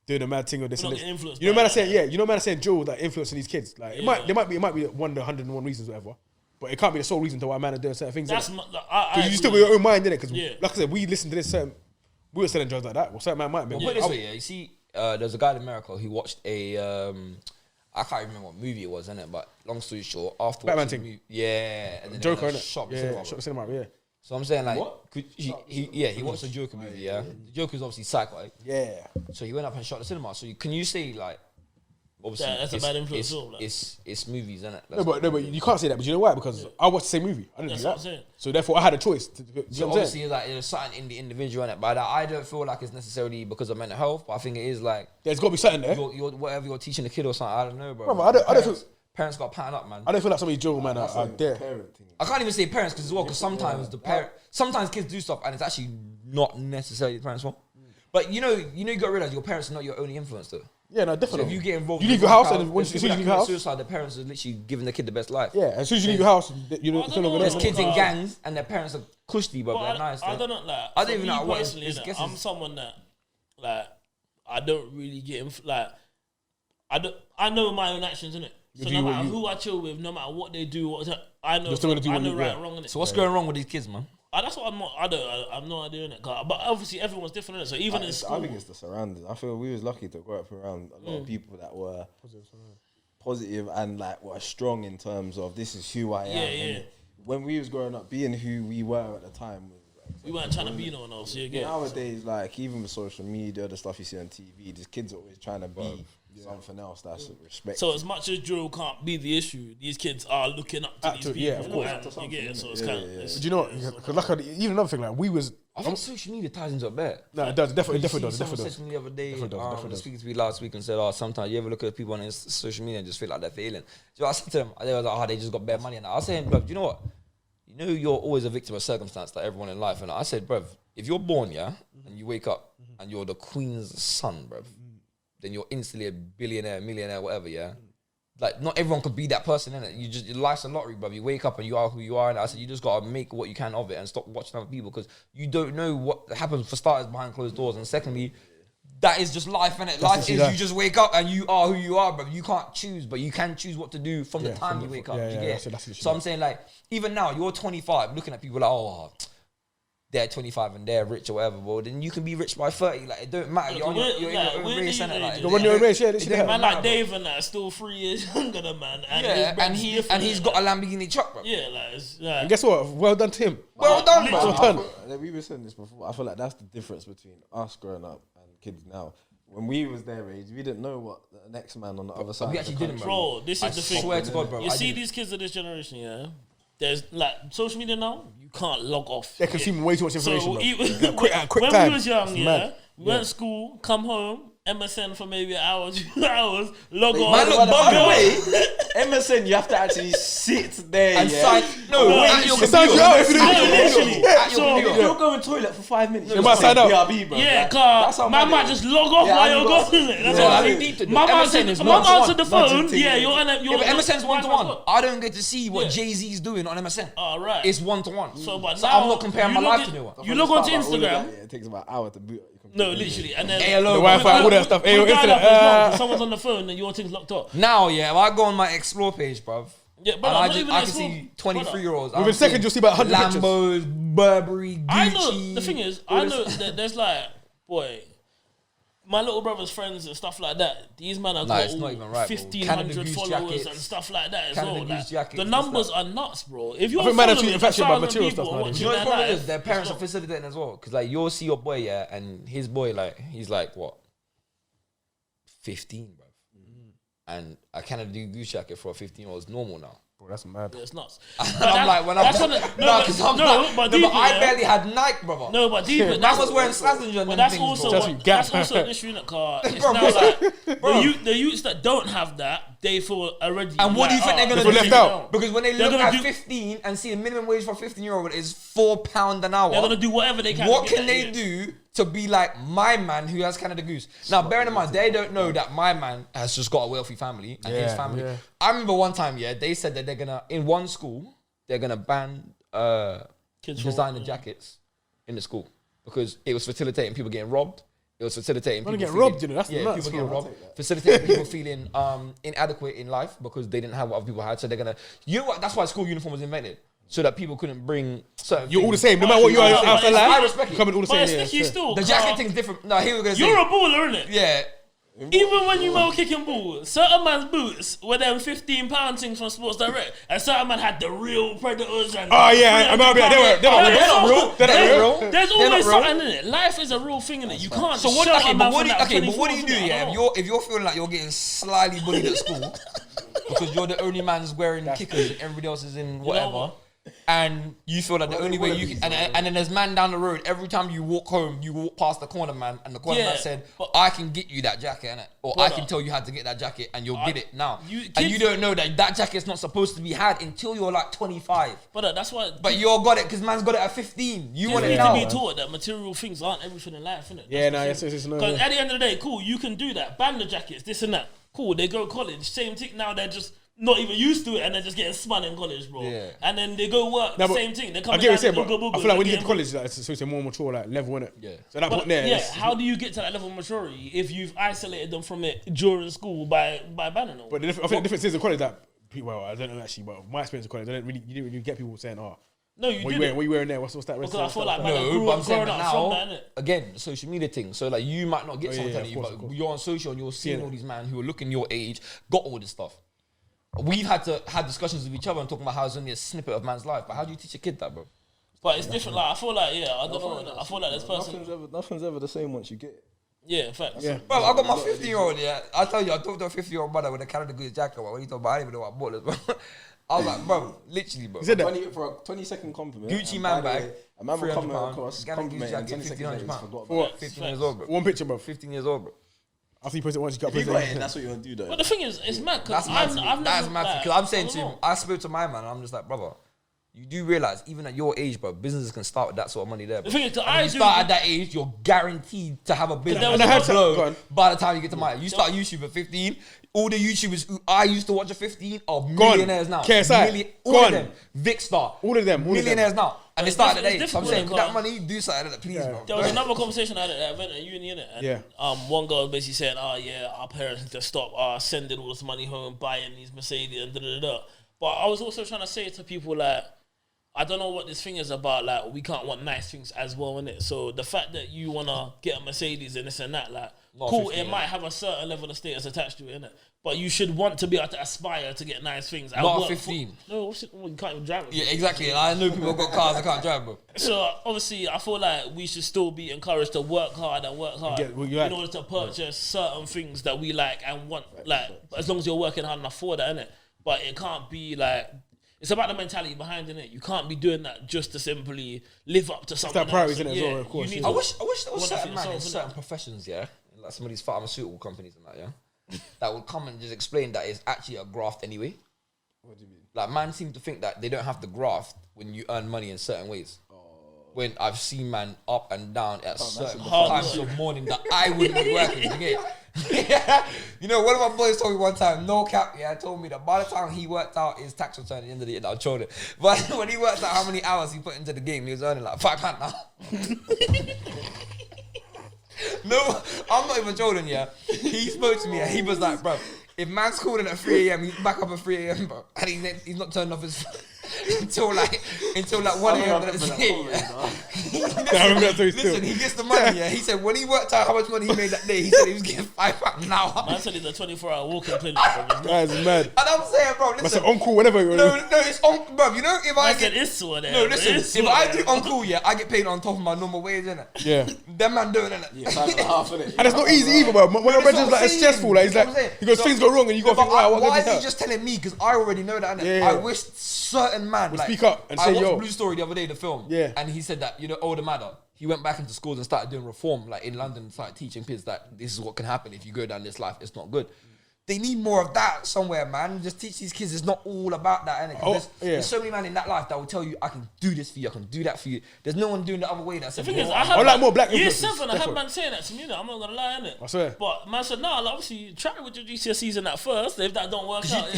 doing a mad thing or this We're and not this. getting influenced You know, by man, that. saying, you know, man, saying Joe like influencing these kids. Like, it might be one of the 101 reasons, whatever. But it can't be the sole reason to why man are doing certain things. That's Because I you still got agree. your own mind, innit? Because, Yeah. like I said, we listen to this certain. We were selling drugs like that. Well, certain man might be. Well, put it this way, yeah. You see, there's a guy in America who watched a. I can't remember what movie it was, innit? But long story short, after Batman watching the thing. movie, yeah, and then Joker, they innit? shot the Yeah, cinema, shot bro. the cinema, yeah. So I'm saying like, What? he watched the Joker movie, yeah. The Joker's obviously psychotic, Yeah. so he went up and shot the cinema. So can you say like, obviously, That's a it's- bad influence It's, film, like. it's movies, innit? No, but you can't say that. But you know why? Because I watched the same movie. I didn't That's do what that. I'm saying. So therefore, I had a choice. You know So what I'm saying? obviously, like there's something in the individual in it, but I don't feel like it's necessarily because of mental health. But I think it is like There's got to be something there. you're whatever you're teaching the kid or something. I don't know, bro. Brother, I don't feel- Parents got to pattern up, man. I don't feel like some of these Joe man are there. Parent thing. I can't even say parents because as well, because sometimes kids do stuff and it's actually not necessarily the parents' fault. But you got to realize your parents are not your only influence though. Yeah, no, So definitely. if you get involved, you in leave your the wrong house, crowd, and as there's soon as you people leave your that house, commit suicide, the parents are literally giving the kid the best life. yeah, as soon as you leave your house, you're I no don't longer know, there. There's kids in gangs and their parents are cushy, but they're nice. I don't know. Like, I don't for even me know what personally, it's innit, guesses. I'm someone that like I don't really get like I know my own actions, innit? So do no what matter you- who I chill with, no matter what they do, I know You're still gonna do I what know you- right yeah. and wrong, innit? So what's going wrong with these kids, man? That's what I'm not. I have no idea, innit? But obviously everyone's different, innit? So even in school, I think it's the surroundings. I feel we was lucky to grow up around a lot of people that were positive and like were strong in terms of this is who I am. Yeah, And yeah. when we was growing up, being who we were at the time was we weren't trying to be no one else. You get nowadays, like even with social media, the stuff you see on TV, these kids are always trying to be something else that's respect. so as much as drill can't be the issue, these kids are looking up to these people. yeah, of course. and you get it. So it's kind of Do you know what? Because like even another thing, like we was. I think social media ties into a bit. No, it does. It definitely You see does. It someone definitely does. said to me the other day, Definitely does. speaking to me last week and said, sometimes you ever look at people on social media and just feel like they're failing. So I said to them, they was like, they just got bare money. And I was saying, bruv, do you know what? You know you're always a victim of circumstance like everyone in life. And I said, bruv, if you're born, and you wake up and you're the queen's son, bruv, then you're instantly a billionaire, millionaire, whatever, Like, not everyone could be that person, innit? Your life's a lottery, bruv. You wake up and you are who you are. And I said, you just got to make what you can of it and stop watching other people because you don't know what happens for starters behind closed doors. And secondly, that is just life, innit? Life is you just wake up and you are who you are, bruv. You can't choose, but you can choose what to do from the time you wake up. yeah, You yeah, get that's it? it. So I'm saying, like, even now, you're 25, looking at people like, they're 25 and they're rich or whatever, well, then you can be rich by 30. Like, it don't matter. You're in your own where race, do innit? you Like, live? You're on your own race, yeah. it This don't shit man matter, like bro. Dave and that still 3 years younger than man, and his Yeah, brand's different, and he's got a Lamborghini truck, bro. yeah, like, it's, like And guess what? Well done to him. Well done, bro. Well done. We were saying this before. I feel like that's the difference between us growing up and kids now. When we was their age, we didn't know what the next man on the other side. we of the actually didn't, country- bro, this is the thing. Swear to God, bro. You I see didn't. these kids of this generation, yeah. There's like social media now. You can't log off. They're consuming way too much information. bro. even, quick when time. we was young, It's yeah, mad. we went to school, come home, MSN for maybe an hour, 2 hours, log on. Man, look, by the way, Emerson, you have to actually sit there and yeah? sign. No, at your It sounds computer. out if you do No, it. literally. At your So, computer. If you're going toilet for 5 minutes, You might sign up. BRB, bro. yeah, Like, car. that's how Man mad might it is. just log off Yeah, while and you're you got- going. That's Yeah, what I I think mean. deep to do. Mum MSN answered is Mum one-to-one. answered the phone. Nudging Yeah, thing. you're on Yeah, but MSN's one to one. Oh, I don't get to see what Yeah. Jay-Z's doing on MSN. right. It's one to one. So, but So now I'm not comparing you my log life in- to no one. You log onto All of that, Instagram. yeah, it takes about an hour to boot. your computer. No, literally, and then Hello, The Wi-Fi, all that stuff. We Hey, yo, dial internet. up as well, 'cause someone's on the phone and your thing's locked up. Now, yeah, if I go on my explore page, bruv, Yeah, but and I'm I not just even I at can school. see 23-year-olds. Within seconds, you'll see about 100 pictures. Lambos, Burberry, Gucci. I know. The thing is, I know that there's like, boy, my little brother's friends and stuff like that. These men are got it's not even right, bro. 1,500 Canada Goose followers jackets. and stuff like that as Canada well. Goose Like, jackets, the this, numbers that. are nuts, bro. If you're I think man are following too infatuated by 1,000 material people stuff and nowadays. You know watching the problem their is their life, parents are it's not- facilitating as well. Because like you'll see your boy, yeah, and his boy, like he's like what, 15, bro, and a Canada Goose jacket for a 15-year-old is normal now. Bro, that's mad. Yeah, it's nuts. I'm like, when I'm but I barely had Nike, brother. No, but deep, I was wearing Slazenger and but them that's things, also bro. that's also an issue in the car. It's Bro, now bro. like the youths that don't have that, they feel already. And what do you think they're gonna They do? feel left out. Because when they They're look gonna at do- 15 and see a minimum wage for a 15-year-old is £4 an hour, They're gonna do whatever they can. what to get can that, they yeah. do to be like my man who has Canada Goose? Now, bearing in mind, they don't know that my man has just got a wealthy family and his family. Yeah. I remember one time, they said that they're gonna, in one school, they're gonna ban Kids designer from- jackets in the school because it was facilitating people getting robbed. It was facilitating people getting feeling- robbed, you know, that's yeah, nuts, people getting bro. robbed. Facilitating people feeling inadequate in life because they didn't have what other people had. So they're gonna, you know what? That's why school uniform was invented. So that people couldn't bring certain You're all the things. same, no matter what you are Yeah, outside I life. respect it. Coming all the But same. it's Yeah, sticky yeah. still. The jacket thing's different. No, here we're gonna say. You're a baller, innit? Yeah. Even when you were kicking ball, certain man's boots were them £15 things from Sports Direct, and certain man had the real Predators and. Oh, yeah, I remember that. They were They're not real. They're not real. There's They're always not real. something in it. Life is a real thing in it. You can't. So what? shout Okay, a but man what from do you, that okay, but what do you 24, do? Yeah, innit? if you're feeling like you're getting slightly bullied at school because you're the only man's wearing kickers and everybody else is in whatever. what? And you feel like the only way you can, and then there's man down the road. Every time you walk home, you walk past the corner man, and the corner Yeah, man said, but- "I can get you that jacket, innit? Or I Brother, can tell you how to get that jacket, and you'll get it now." you- And kids- you don't know that that jacket's not supposed to be had until you're like 25. But that's why. But you all got it because man's got it at 15. You Kids want need it to now. be taught that material things aren't everything in life, innit? Yeah, no, yes, no. Because Yeah. at the end of the day, cool, you can do that. Ban the jackets, this and that. Cool, they go to college, same thing. Now they're just not even used to it, and they're just getting spun in college, bro. Yeah. And then they go work, No, the but same thing. They come I in get what you're saying, and but booga, I feel like when you they're get to getting- college, like, it's a more mature like level, innit? Yeah. So that But point there, yeah, it's- how do you get to that level of maturity if you've isolated them from it during school by banning them? But I think the difference is in college that people, well, I don't know actually, but my experience in college, you didn't really get people saying, "Oh, no, you what didn't. you wearing there? What's that?" Because I feel like man, No, but I'm saying growing that up from now, that, innit? again, social media thing. So like you might not get Oh, someone yeah, telling of you, course, of but course. you're on social and you're seeing Yeah. all these men who are looking your age, got all this stuff. We've had to have discussions with each other and talking about how it's only a snippet of man's life. But how do you teach a kid that, bro? But it's different. Like I feel like I don't know. I feel like this person. Nothing's ever the same once you get it. Yeah, facts. Yeah. Bro, I got my 15-year-old, yeah. I tell you, I talked to a 15-year-old brother with a Canada Goose jacket. What are you talking about? I didn't even know what I bought this, bro. I was like, bro, literally, bro. He said that. 20-second compliment. Gucci and man by the bag, way, a man will come £300, across Canada Goose compliment and jacket, 20 seconds later, he's £1,500. forgot For what? about it. 15 years old, bro. One picture, bro. 15 years old, bro. After you post it once, you got If you to got post it, it. that's what you want to do, though. But the thing is, it's mad because That's mad to me. I've That's never. mad Like, because I'm I saying don't to him, know. I spoke to my man, and I'm just like, brother, you do realize even at your age, bro, businesses can start with that sort of money there. Bro. The thing is, And I when you do- start at that age, you're guaranteed to have a business there was that another- blow Go on. by the time you get to my age. You start YouTube at 15. All the YouTubers who I used to watch at 15 are Gone. millionaires now. KSI. All Gone. of them. Vicstar. All of them. Millionaires now. And they It's started at diff- that age. it's So I'm saying, with difficult, that money, do something like that, please, bro. There was another conversation I had at that event at uni, innit? And, Yeah. one girl was basically saying, "Oh yeah, our parents need to stop sending all this money home, buying these Mercedes and da da da." But I was also trying to say to people like, I don't know what this thing is about. Like, we can't want nice things as well, innit? So the fact that you wanna get a Mercedes and this and that, like, Not cool, 15, it might have a certain level of status attached to it, innit? But you should want to be able to aspire to get nice things. and Not at work 15. No, well, you can't even drive it. Yeah, exactly. And I know people got cars that can't drive, bro. So obviously, I feel like we should still be encouraged to work hard and work hard Get what you like. in order to purchase certain things that we like and want. Like as long as you're working hard enough for that, innit? But it can't be like. It's about the mentality behind it. You can't be doing that just to simply live up to something. that priorities else. in it as well, of course, you need yeah. I to- wish there was Wonder certain for man in yourself, innit? certain professions, yeah, like some of these pharmaceutical companies and that, yeah, that would come and just explain that it's actually a graft anyway. What do you mean? Like, man seem to think that they don't have to graft when you earn money in certain ways. When I've seen man up and down at certain times of morning that I wouldn't be working. You get it? You know, one of my boys told me one time, no cap, yeah, told me that by the time he worked out his tax return at the end of the year, I told him. But when he worked out how many hours he put into the game, he was earning like £5 now. No, I'm not even trolling, yeah. He spoke to me and he was like, bro, if man's calling at 3 a.m., he's back up at 3 a.m., bro. And he's not turned off his until like 1 a.m. the next day. I remember that story still. Listen, he gets the money. Yeah, he said when he worked out how much money he made that day, he said he was getting £5 an hour. Man said it's a 24-hour walking clinic. That's mad. And I'm saying, bro, listen. That's an uncle whenever. No, it's on, bro. You know, if I said get it's one there. no, listen. If I do on call, yeah, I get paid on top of my normal wage, innit? Yeah. Them man doing it. Yeah, £5.50, innit? And it's not easy either, bro. When your brother's like, it's stressful. Like, he's like, he goes, things go wrong, and you got to think, wow, what why goes is he out? just telling me? Because I already know that, innit? Yeah. I wish certain man like speak up and I say, watched yo. Blue Story the other day, the film. Yeah. And he said that, you know, older man, he went back into schools and started doing reform, like in London, and started teaching kids that this is what can happen if you go down this life. It's not good. They need more of that somewhere, man. Just teach these kids it's not all about that, innit? There's so many men in that life that will tell you, I can do this for you, I can do that for you. There's no one doing the other way that says, The thing is, I like more black Year influences. 7, I had man saying that to me. I'm not gonna lie, innit? I swear. But man said, nah, like, obviously try with your GCSEs and that first. If that don't work out,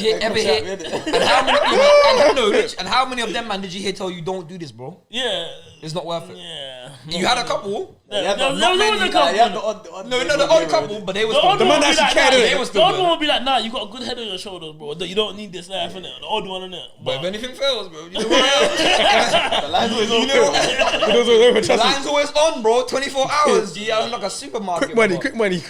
and how many of them, man, did you hear tell you don't do this, bro? yeah, It's not worth it. yeah. You had a couple. There was a couple. No, the odd couple, but they was The odd The one man would be actually like, cared, nah, innit? They was the still odd good. one would be like, nah, you got a good head on your shoulders, bro. You don't need this life, innit? The odd one, innit? But if anything fails, bro, you know what? The line's always on. The line's always on, bro. 24 hours. G, I'm like a supermarket. Quick money.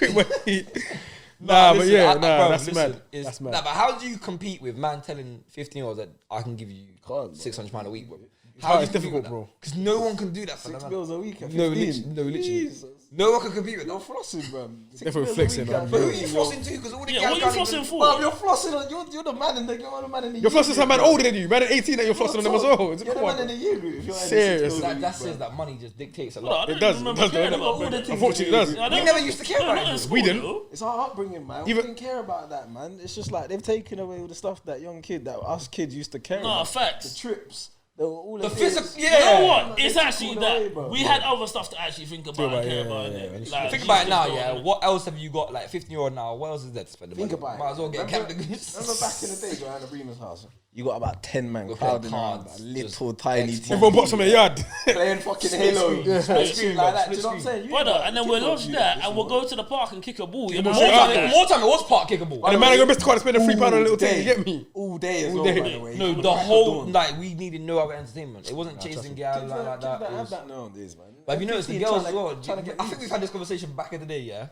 Nah, but yeah, that's mad. That's mad. Nah, but how do you compete with man telling 15-year-olds that I can give you £600 a week, bro? It's difficult, bro. Because no one can do that for $6 them. bills a week. No, literally. Jesus. No one can compete with You're that. flossing, bro. Definitely flexing, man. But who are you flossing to? Because all the Yeah, guys what are you can't flossing even- for? Bro, you're flossing. You're the man in the. You're the man in the. You're flossing some man older than you. Man at 18 that you're flossing on them as well. You're the Come man in on. the year group. If you're Serious. That says that money just dictates a Bro, I lot. don't It does. remember It does, caring don't it? about All the bread. things Unfortunately, it does. I don't- We never used to care No, about not in it. school, We didn't. though. It's our upbringing, man. We didn't care about that, man. It's just like they've taken away all the stuff that us kids used to care Nah, about. facts. The trips. They were all The of physical, this. You know yeah. what? It's They took actually all away, that bro. we had other stuff to actually think about and care about. innit? Like, Think these about it things now, don't, yeah. innit? What else have you got? Like 15-year-old now. What else is there to spend the Think money? about it. Might as well get Remember camped. back in the days around the Bremer's house? You got about 10 men We're crowding playing around, cards, a little just tiny Xbox. team. Everyone box on their yard. Playing fucking Halo. Split screen like that. Do you know what I'm saying? Brother, and then we'll launch that and we'll go to the park and kick a ball. Yeah, More but More Yeah. time, more time it was park kickable. And the man go Mr. Carter spend a £3 on a little thing. You get me? All day as All well, day. by the way. No, From the crack of whole dawn. like we needed no other entertainment. It wasn't chasing gal Kids like don't that. It have was- that nowadays, man. But have you noticed the 15 girls trying as well? to- trying to get I think we've had this conversation back in the day, yeah?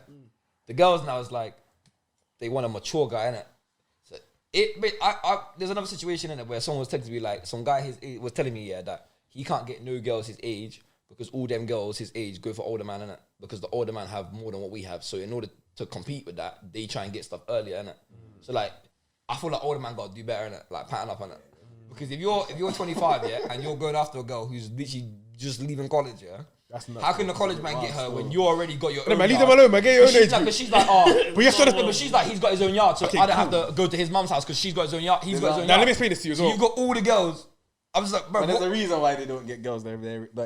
The girls now is like, they want a mature guy, innit? So there's another situation in it where someone was telling me, like, some guy his age was telling me, yeah, that he can't get no girls his age because all them girls his age go for older man, innit? Because the older man have more than what we have. So in order to compete with that, they try and get stuff earlier, innit? So like, I feel like older man got to do better, innit? Like, pattern up, innit? Because if you're 25, yeah, and you're going after a girl who's literally just leaving college, yeah, That's nuts. how can the college man get her when you already got your No, own man, leave yard? them alone, man. Get your own age Because group. she's like, oh, But you have to no, understand. but she's like, he's got his own yard, so Okay, I don't cool. have to go to his mum's house because she's got his own yard. He's got his own Now, yard. let me explain this to you as So well. you got all the girls. I'm just like, bro, And there's what? a reason why they don't get girls that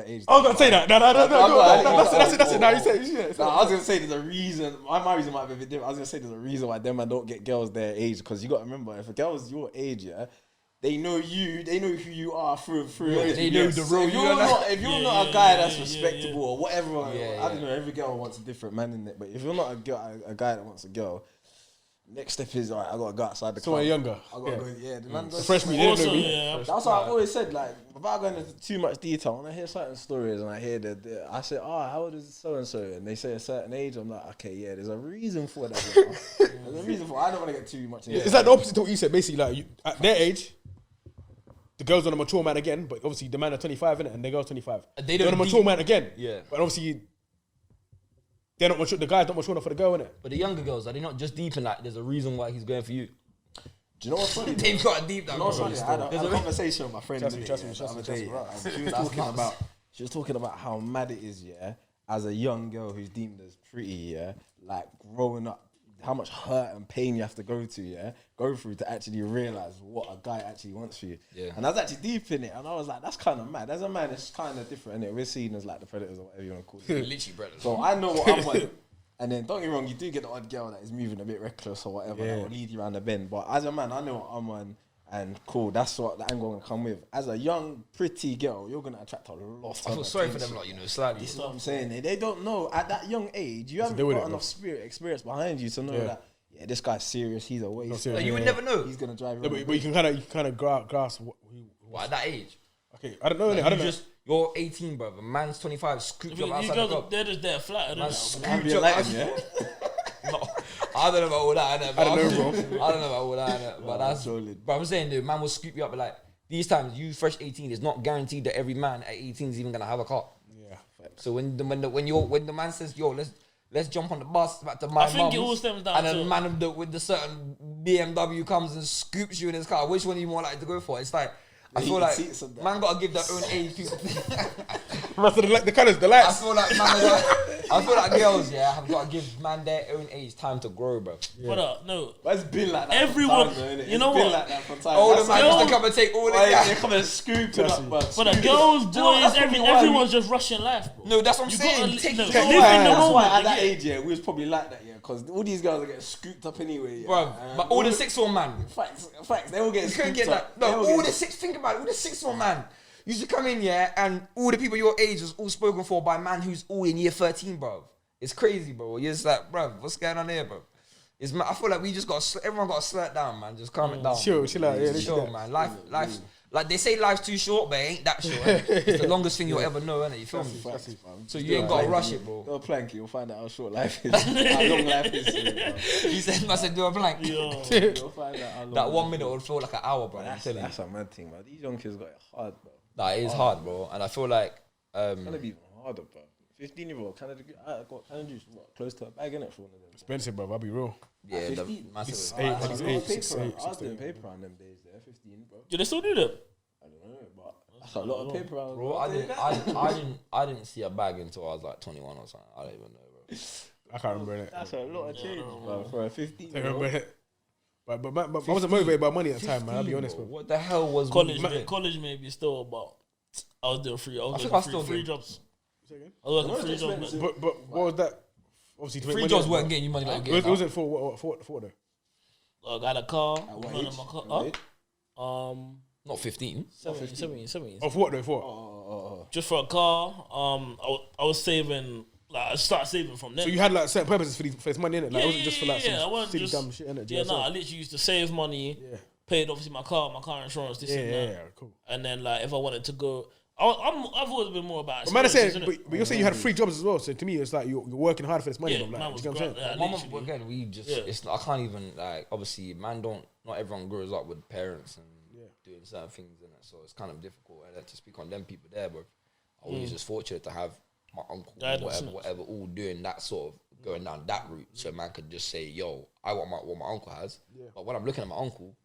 age. I was going to say that. No. That's it. Now you say it. No, I was gonna say there's a reason. My reason might be a bit different. I was gonna say there's a reason why them man don't get girls their age, because you got to remember, if a girl's your age, yeah, they know you, they know who you are through. They know the So real if you, you're innit? not, if you're Yeah, not yeah, a guy yeah, that's yeah, respectable yeah. or whatever, Yeah, I don't know. Every girl wants a different man in it, but if you're not a guy that wants a girl, next step is alright. I gotta go outside the Someone club. younger. I gotta go. Yeah, the man goes. Fresh meat, they didn't know Also, me. yeah. That's what I've always said. Like, without going into too much detail, when I hear certain stories and I hear that, I say, "Oh, how old is so and so?" And they say a certain age. I'm like, "Okay, yeah, there's a reason for that. You know? There's a reason for. I don't want to get too much into It's like the opposite to what you said. Basically, like at their age, the girls want a mature man again, but obviously the man are 25, innit? And the girl's 25. They They don't want a mature man again. Yeah. But obviously, they're not mature. The guy's not mature enough for the girl, innit? But the younger girls, are they not just deep in like, there's a reason why he's going for you? Do you know what's funny? They've got a deep down. You know what's funny? I had a conversation with my friend Trust the me, other trust me, day, trust me, the other day, trust and she was talking about how mad it is, yeah, as a young girl who's deemed as pretty, yeah, like growing up, how much hurt and pain you have to go through to actually realize what a guy actually wants for you. Yeah. And I was actually deep in it, and I was like, that's kind of mad. As a man, it's kind of different, innit? We're seen as like the predators or whatever you want to call it. Literally, brothers. So I know what I want. And then don't get me wrong, you do get the odd girl that is moving a bit reckless or whatever that will lead you around the bend. But as a man, I know what I'm on, and cool, that's what the angle I'm gonna come with. As a young, pretty girl, you're gonna attract a lot I of feel sorry for attention. them, like, you know, slightly. That's what I'm saying. They don't know at that young age. You haven't deal with got it, enough experience behind you to know that. Yeah, this guy's serious. He's a waste. serious. Like, you would never know. He's gonna drive. Yeah, around. but you can kind of grasp what. What, at that age? Okay, I don't know. innit? I You don't know. just, You're 18, bro. A man's 25. Scoop you up These outside the girls, club. they're just there flat. Man, Scoop scoop Be you up enlightened, outside. yeah. No, I don't know about all that. Innit, I don't know, bro. I don't know about all that. Innit, but that's. solid. But I'm saying, dude, man will scoop you up. But like these times, you fresh 18, it's not guaranteed that every man at 18 is even gonna have a car. Yeah, facts. So when the man says, yo, let's jump on the bus back to my I think it mum's, all stems down and then to- the man with the certain BMW comes and scoops you in his car. Which one are you more likely to go for? It's like I feel like seats and that. man gotta give their own age people. The colours, the I lights. feel like I feel like girls, yeah, have got to give man their own age time to grow, bro. But no, But it's been like that. Everyone- for time, though, innit? you know It's been what? like that for time. Oh, the That's man why- used to come and take all why of they that. come and scoop it up, but the girls, boys, know what? That's probably why everyone's just rushing life, bro. No, that's what I'm You saying. gotta Take no, your live time. in the That's why moment. at that yeah. age, yeah, we was probably like that, yeah, because all these girls are getting scooped up anyway, yeah. Bro, but all the 6-year-old man, Facts, they all get you scooped couldn't get up. that. No, They all all get- the think about it, all the 6-year-old man used to come in, yeah, and all the people your age was all spoken for by a man who's all in year 13, bro. It's crazy, bro. You're just like, bro, what's going on here, bro? I feel like we just everyone got to slow it down, man. Just calm it down. Chill out. Yeah, Chill, man. Life, like they say life's too short, but it ain't that short. Innit? It's the longest thing you'll ever know, innit? You feel me? Facts, fam. So you ain't got to rush it, bro. Do a plank, you'll find out how short life is. How long life is. He said, I said, do a blank. Yo, You'll find out how long That 1 life minute is. would feel like an hour, bro. I'm That's telling you. a mad thing, man. These young kids got it hard, bro. Nah, it is hard, bro. And I feel like, It's gonna be even harder, bro. 15-year-old, I got Canada Juice, what, close to a bag in it for one of them. Expensive, bro. I'll be real. yeah, the 15. massive. It's I eight, was it's doing eight, six, paper- eight, I was six, doing eight. paper on them days there, 15, bro. do they still do that? I don't know, but that's a lot of paper rounds. Bro, I didn't see a bag until I was like 21 or something. I don't even know, bro. I can't remember it. That's a lot of change, bro, for a 15. I remember it. But I wasn't motivated by money at the time, man. I'll be honest, bro. bro. What the hell was College maybe still, but I was doing free. I was think doing I still free do. jobs. Say again? I was working No, free it's jobs. expensive. man. But what was that? Obviously, to make free money, jobs bro. weren't getting you money like It getting wasn't for what though? I had a car. At what none age? of my car. At what age? not 15. 17. Of what though? For what? Oh. Just for a car. I was saving. Like I started saving from there. So you had like certain purposes for this money in it. Like it Yeah, wasn't just for like yeah, I some wasn't silly just- dumb shit in it. Yeah, no, I literally used to save money. Yeah. Paid obviously my car insurance, this and that. Yeah, cool. And then like if I wanted to go, I've always been more about. But man, I said, experiences, but you're saying you had free jobs as well. So to me, it's like you're working hard for this money. Yeah, bro. man Like, was you know what I'm gra- saying? like, Mama, literally. again, we just, Yeah. it's I can't even, like, obviously, not everyone grows up with parents and doing certain things in it. So it's kind of difficult to speak on them people there, but I was just fortunate to have my uncle, Guidance, whatever, all doing that sort of going down that route. So man could just say, yo, I want what my uncle has. But when I'm looking at my uncle,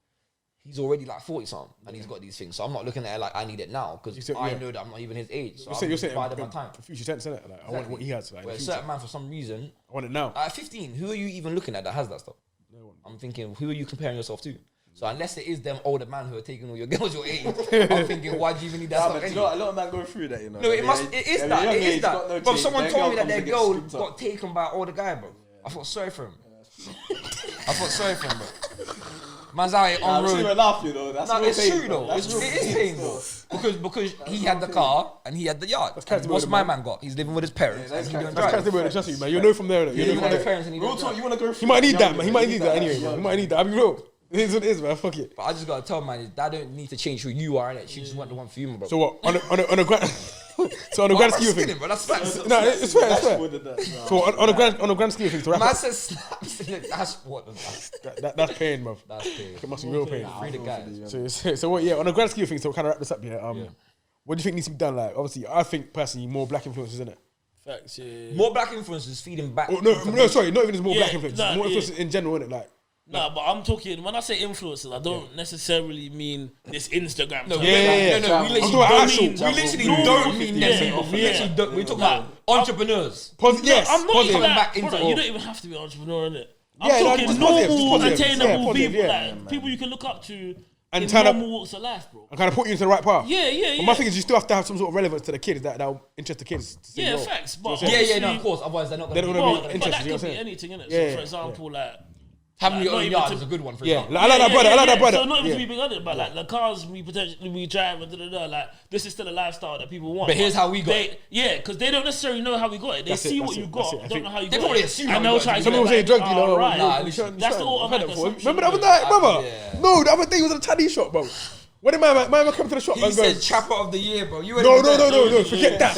he's already like 40 something and he's got these things. So I'm not looking at it like I need it now because said- I yeah. know that I'm not even his age. So You're I'm saying biding my time. future tense, innit? Like I want what he has. Like, in Where the a future. certain man, for some reason, I want it now. at 15, who are you even looking at that has that stuff? No one. I'm thinking, who are you comparing yourself to? So unless it is them older man who are taking all your girls your age, I'm thinking, why do you even need that Nah, stuff? but you anyway? know, a lot of men go through that, you know. No, it is that. Young It age, is got no that. But change. someone Their told me girl that their comes to get girl scooped up. got taken by an older guy, bro. I felt sorry for him. I felt sorry for him, bro. Man's out here Nah, on I'm road. still laugh, you know. That's No, real it's pain, true bro. though. That's real It is pain, painful because he had the car and he had the yard. And character what's building, my man. man got? He's living with his parents. Yeah, and he that's don't That's drive. kind of trust you, man. You know from there. innit? He's You know living from with his there. parents and he Real don't talk, drive. you want to go He through might need that, young, man. He you might need that anyway, young. man. He might need that. I'll be real. It is what it is, man. Fuck it. But I just gotta tell man, that don't need to change who you are, innit? She just want the one for you, bro. So what? On a grand, so on a grand scheme of things. Bro, that's facts. No, it's fair. It's That's fair. more than that, nah. So on a grand scheme of things, to wrap Man up, says snaps. That's what. that's pain, bro. That's pain. It must be real pain. Free the guys. So what? Yeah, on a grand scheme of things, to kind of wrap this up, yeah. What do you think needs to be done? Like, obviously, I think personally, more black influences in it. Facts, yeah. More black influences feeding back. Oh, no, sorry, not even just more Yeah, black influences, nah, more yeah. influences in general, in it. Like, Nah, but I'm talking when I say influencers, I don't necessarily mean this Instagram. No, type. Yeah. no, we I'm literally talking about don't actual- mean. We literally No, don't mean yeah, them. yeah. We literally don't. We're talking about Like, entrepreneurs. yes, I'm not positive. even Coming that, back into brother, it. you don't even have to be an entrepreneur, innit? I'm Yeah, no, talking just normal, positive, just positive. attainable Yeah, positive, people, yeah. like people you can look up to And in turn up- normal walks of life, bro. and kind of put you into the right path. Yeah. But my thing is, you still have to have some sort of relevance to the kids that'll interest the kids. To say, Yeah, yo, facts. But Yeah, no, obviously- of course. Otherwise, they're not They're going not to gonna be. be But interested, that you know could what be I'm anything, innit? Yeah, So, for example, like Having your not own even yard to- is a good one, for Yeah, example. like, I like that brother. I like that brother. So not even Yeah. to be big on it, but like the cars we drive and like this is still a lifestyle that people want. But here's how we got it. Yeah, because they don't necessarily know how we got it. They That's it, see that's what it, you that's got, it. I don't think- know how you They got probably it. assume And how they'll we got try it. to Some get people say like, drug dealer. alright. Nah, That's listen, That's the automatic before. assumption. Remember the other night, brother? Yeah. No, the other day was at a Taddy shop, bro. What did man come to the shop He and go? said trapper of the year, bro. You No. Forget that.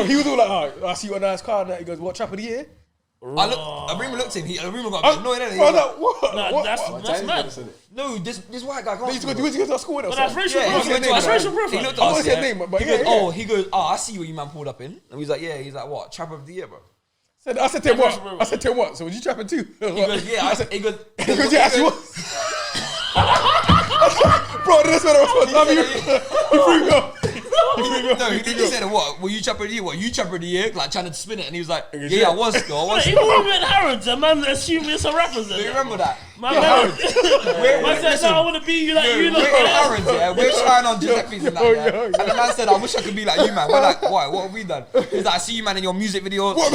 He was all like, oh, I see you on a nice car. And that. He goes, what trap of the year? Arima looked at him. Arima got annoyed. I was like, what? Nah, What? that's mad. No, this white guy. He used to go to school with us. But that's racial Yeah, he preference. went to That's us, racial He preference. looked at I us, won't say yeah. name, but he yeah, goes, yeah. I see what you man pulled up in. And he's like, yeah. He's like, what? Trapper of the year, bro. I said to him, what? I said to him, what? So was you trapping too? He goes, yeah. He goes, yeah, actually was. Bro, that's what I was. No, he literally said, what? Were you trapper of the year? What? You trapper of the year? Like trying to spin it. And he was like, yeah, I was still. I was Even still. when we went Harrods, a man assumed it's a rappers. Do you remember that? My man said, no, I want to be you like you. We're in Harrods, yeah. We're trying on Giuseppe's and that, yeah. Yo. And the man said, I wish I could be like you, man. We're like, why? What have we done? He's like, I see you, man, in your music videos. I'm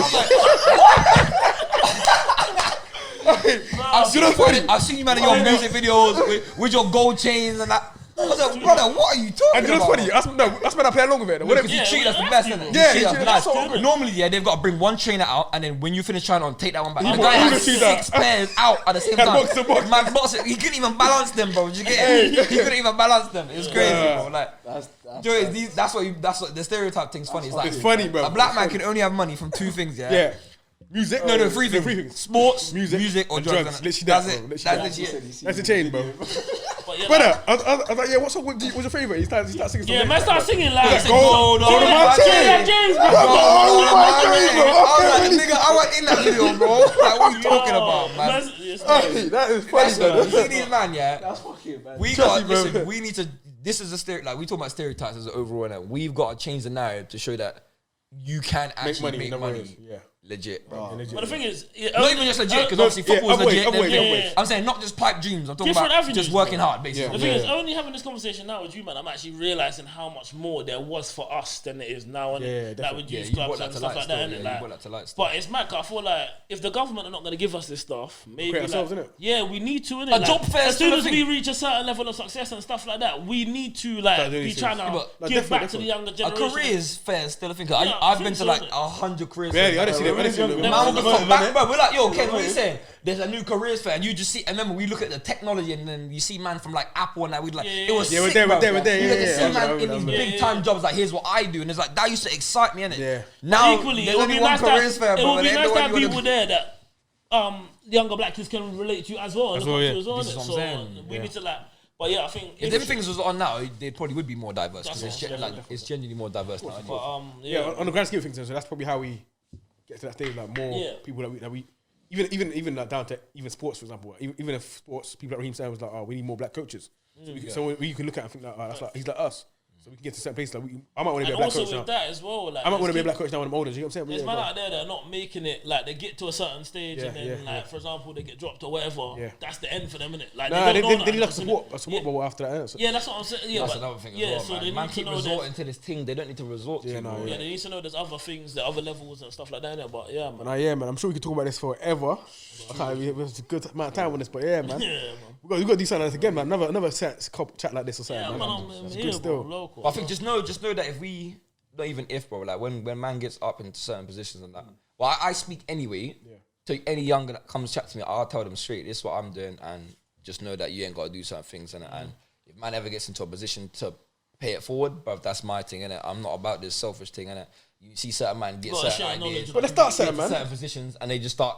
like, I've seen you, man, in your music videos with your gold chains and that. I was like, brother, what are you talking And you know about? what's funny? That's when I play along with it. Because Whatever. you treat us the best, innit? Yeah, You treat he us treated nice. us so good. Normally, yeah, they've got to bring one trainer out, and then when you finish trying on, take that one back. The He guy had wouldn't do that. 6 pairs out at the same Had time. box to box. Man, he couldn't even balance them, bro. Did you get it? He couldn't even balance them. It was crazy, bro. Like, that's what the stereotype thing's funny. It's like, It's funny, bro. a black man can only have money from 2 things, yeah? Yeah. Music. No, 3 No, things. Sports, music or and drugs. Literally That's that, it. bro. That's Literally it. That's the chain, bro. But yeah, Brother, I was like, yeah, what song was your favourite? He started singing yeah, something. man, start singing like Gold on my chain. James, Oh Oh my my God, bro. I was like, Okay, nigga, I went in that video, bro. Like, what are you talking about, man? Hey, that is funny, Listen, you bro. see these man, yeah? That's fucking bad. We Trust got, me, bro. listen, we need to, this is a like, we talk about stereotypes as an overall, and we've got to change the narrative to show that you can actually make money. Yeah. Legit, bro. But the thing is, Not even just legit, because obviously yeah, football's legit. other ways, then- other ways. I'm saying not just pipe dreams. I'm talking Different about avenues, just working bro. hard, basically. the thing is, only having this conversation now with you, man, I'm actually realizing how much more there was for us than it is now. And Yeah, like with Yeah, youth you clubs brought that and to stuff light like still, that, yeah, innit? you Like, brought that to light still. but it's mad. 'Cause I feel like if the government are not going to give us this stuff, maybe create ourselves, like, innit? yeah, we need to. Innit? A job fair as still soon a as we thing. reach a certain level of success and stuff like that, we need to like Start doing be these trying things. to Yeah, but- give Like, back to the younger A generation. careers fair is still a thing. Yeah, I I've been think to so, like innit? 100 careers Barely, fairs. I didn't see them. I didn't see them. Never Man, seen we them. come back, bro. We're like, yo, Ken, what are you saying? There's a new careers fair, and you just see. And remember, we look at the technology, and then you see man from like Apple, and that we'd like, it was Yeah, we're sick, there, bro. we're there, we're there, You yeah, get to yeah, see yeah. man I in remember. these big time jobs, like here's what I do, and it's like that used to excite me, innit? Yeah. Now Equally, there's it would only be one nice careers that fair, it bro. would be and nice ain't to no have one you people wanna- there that younger black kids can relate to as well. As well, yeah. As well, This is innit? what I'm So saying. we need to like. But yeah, I think If them things was on now, they probably would be more diverse because That's it's, what- like, it's genuinely more diverse now. But Yeah, on the grand scheme of things, so that's probably how we get to that stage. Like more Yeah. people that we even like down to even sports, for example. Even if sports people like Raheem saying was like, oh, we need more black coaches. So we can look at it and think like, oh, that's like he's like us. So we can get to certain places. Like I might want to be a and black also coach with now. that as well, like I might want to be a there's black coach now when I'm older. You know what I'm saying? There's Yeah, man bro. out there that are not making it, like they get to a certain stage and then yeah, like yeah. for example they get dropped or whatever. Yeah. That's the end for them, innit? Like Nah, they don't know they need like that, a support yeah. bubble after that. innit? So- Yeah, that's what I'm saying. Yeah, That's but, another thing as yeah, well, so man. they Man need to keep know resorting to this thing they don't need to resort to. Yeah, no, bro. yeah, they need to know there's other things, there are other levels and stuff like that. Innit? But yeah, man. Nah, yeah, man. I'm sure we could talk about this forever. I can't. It was a good amount of time on this, but yeah, man. Yeah, man. We got to do something like this again, man. Another chat like this or something. Yeah, man. man, I'm It's here, good bro. still. Local. But I think just know that if we, not even if, bro, like when man gets up into certain positions and that, well, I speak anyway to any younger that comes chat to me, I'll tell them straight, this is what I'm doing, and just know that you ain't got to do certain things, and if man ever gets into a position to pay it forward, but that's my thing, innit? I'm not about this selfish thing, innit? You see certain man get Gotta certain share knowledge. ideas, But let's start get something, to man. certain positions, and they just start.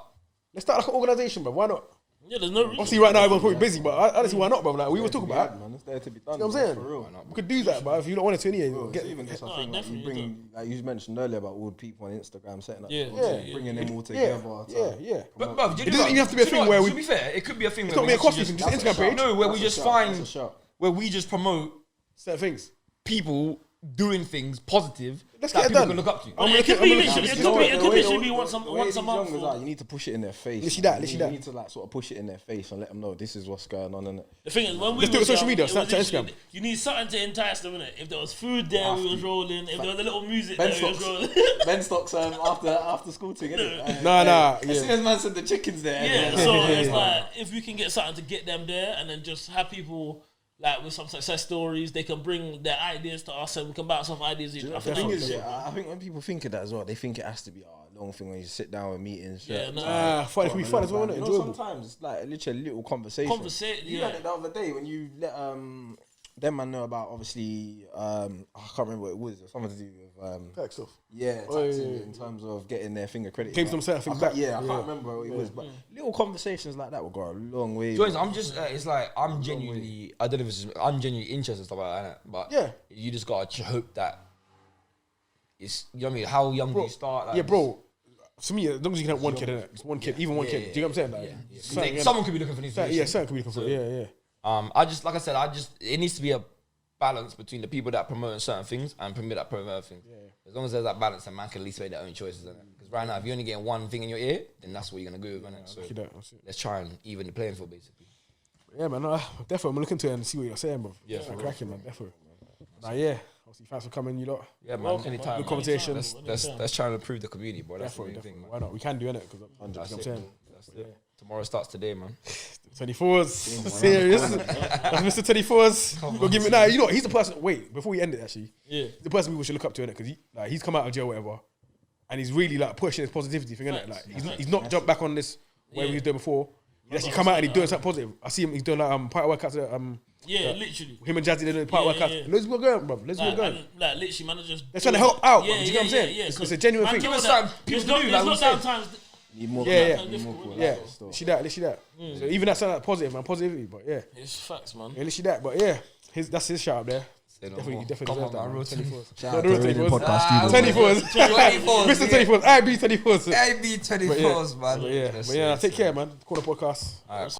Let's start like an organisation, bro. Why not? Yeah, there's no reason. Obviously, right now everyone's probably busy, but I don't see why not, bro. Like we were talking about. man. It's there to be done. You know what I'm saying? For real. We could do that, but if you don't want it to, anyway, Bro, get it's even just, I No, think, like, you definitely bring, like you mentioned earlier about all the people on Instagram setting up, Yeah, bringing them all yeah, together. yeah. But bruv, It doesn't even have to be a thing where we. To be fair, it could be a thing It's where not we be a costly actually thing. Just Instagram page. No, where we just find That's a shout. where we just promote Certain things. people doing things positive Let's that get it people done. can look up to. I'm It could looking- be I'm literally, looking- it could literally be once a month. You need to push it in their face. Literally that. You need to like sort of push it in their face and let them know this is what's going on. And The thing is, when we Let's do it was on social young, media, it was Snapchat, literally- Instagram. You need something to entice them, innit? If there was food there, we was rolling. If there was a little music Ben there, we was Stocks, rolling. Ben Stocks after school thing, innit? Nah, As soon yeah. as man said the chickens there, Yeah, so it's like if we can get something to get them there, and then just have people like with some success stories. They can bring their ideas to us and we can bounce off ideas. The thing is, I think when people think of that as well, they think it has to be a long thing when you sit down with meetings. Yeah, no. Fun, it can be fun as well, isn't it? You know, Enjoyable. sometimes it's like literally a little conversation. You had it the other day when you let them man know about obviously I can't remember what it was. Something to do with Tax stuff. taxing in terms of getting their finger credit. Came some certain things back. I can't remember what it was, but little conversations like that will go a long way. Joyce, I'm just, it's like, I'm genuinely, I don't know if it's, I'm genuinely interested in stuff like that, but Yeah. you just gotta hope that it's, you know what I mean? How young do you start? Like, Yeah, bro. To me, as long as you can have one kid, innit? It's one kid, even one kid. Do you know what I'm saying? Like, something, Someone could be looking for these. yeah, certain could be looking for. Yeah. I just, like I said, it needs to be a balance between the people that promote certain things and people that promote other things. As long as there's that balance, then man can at least make their own choices, innit? Because right now, if you're only getting one thing in your ear, then that's what you're gonna go with, innit? So let's try and even the playing field, basically. Yeah, man. Definitely, I'm looking to it and see what you're saying, bro. Yeah, I'm cracking, man. Definitely. Yeah. Obviously, thanks for coming, you lot. Yeah, man. Anytime. Good conversation. Let's try and improve the community, bro. That's the main thing, man. Why not? We can do it, because That's I'm it. saying. That's it. Tomorrow starts today, man. 24s. Serious. That's Mr. 24s. Go give me now. You know what? He's the person. Wait, before we end it, actually. Yeah. The person people should look up to, innit? Because he's come out of jail, whatever, and he's really like pushing his positivity thing, innit? Like he's not jumped back on this where he was doing before. He actually come out and he's doing something positive. I see him. He's doing like part workouts. Literally. Him and Jazzy they're doing part workouts. Yeah. Loads of people going, bro. Loads of people going. Like literally, man, just They're trying to help out. Yeah, bro. Do you know what I'm saying? Yeah, It's a genuine thing. Give us time. There's People do, like we lockdown said. times. Need more. Yeah. Yeah. Literally that. So even that sounds like positive, man. Positivity, but yeah. It's facts, man. Yeah, literally that. But yeah, that's his shout up there. Say no Definitely more. deserves Come on, that. man. Man. Real 24s. Shout No, out the to real Raven 24s. Podcast Studio. 24s. Mr. 24s. IB 24s. AB 24s, man. But yeah, take care, man. Call the podcast. All right.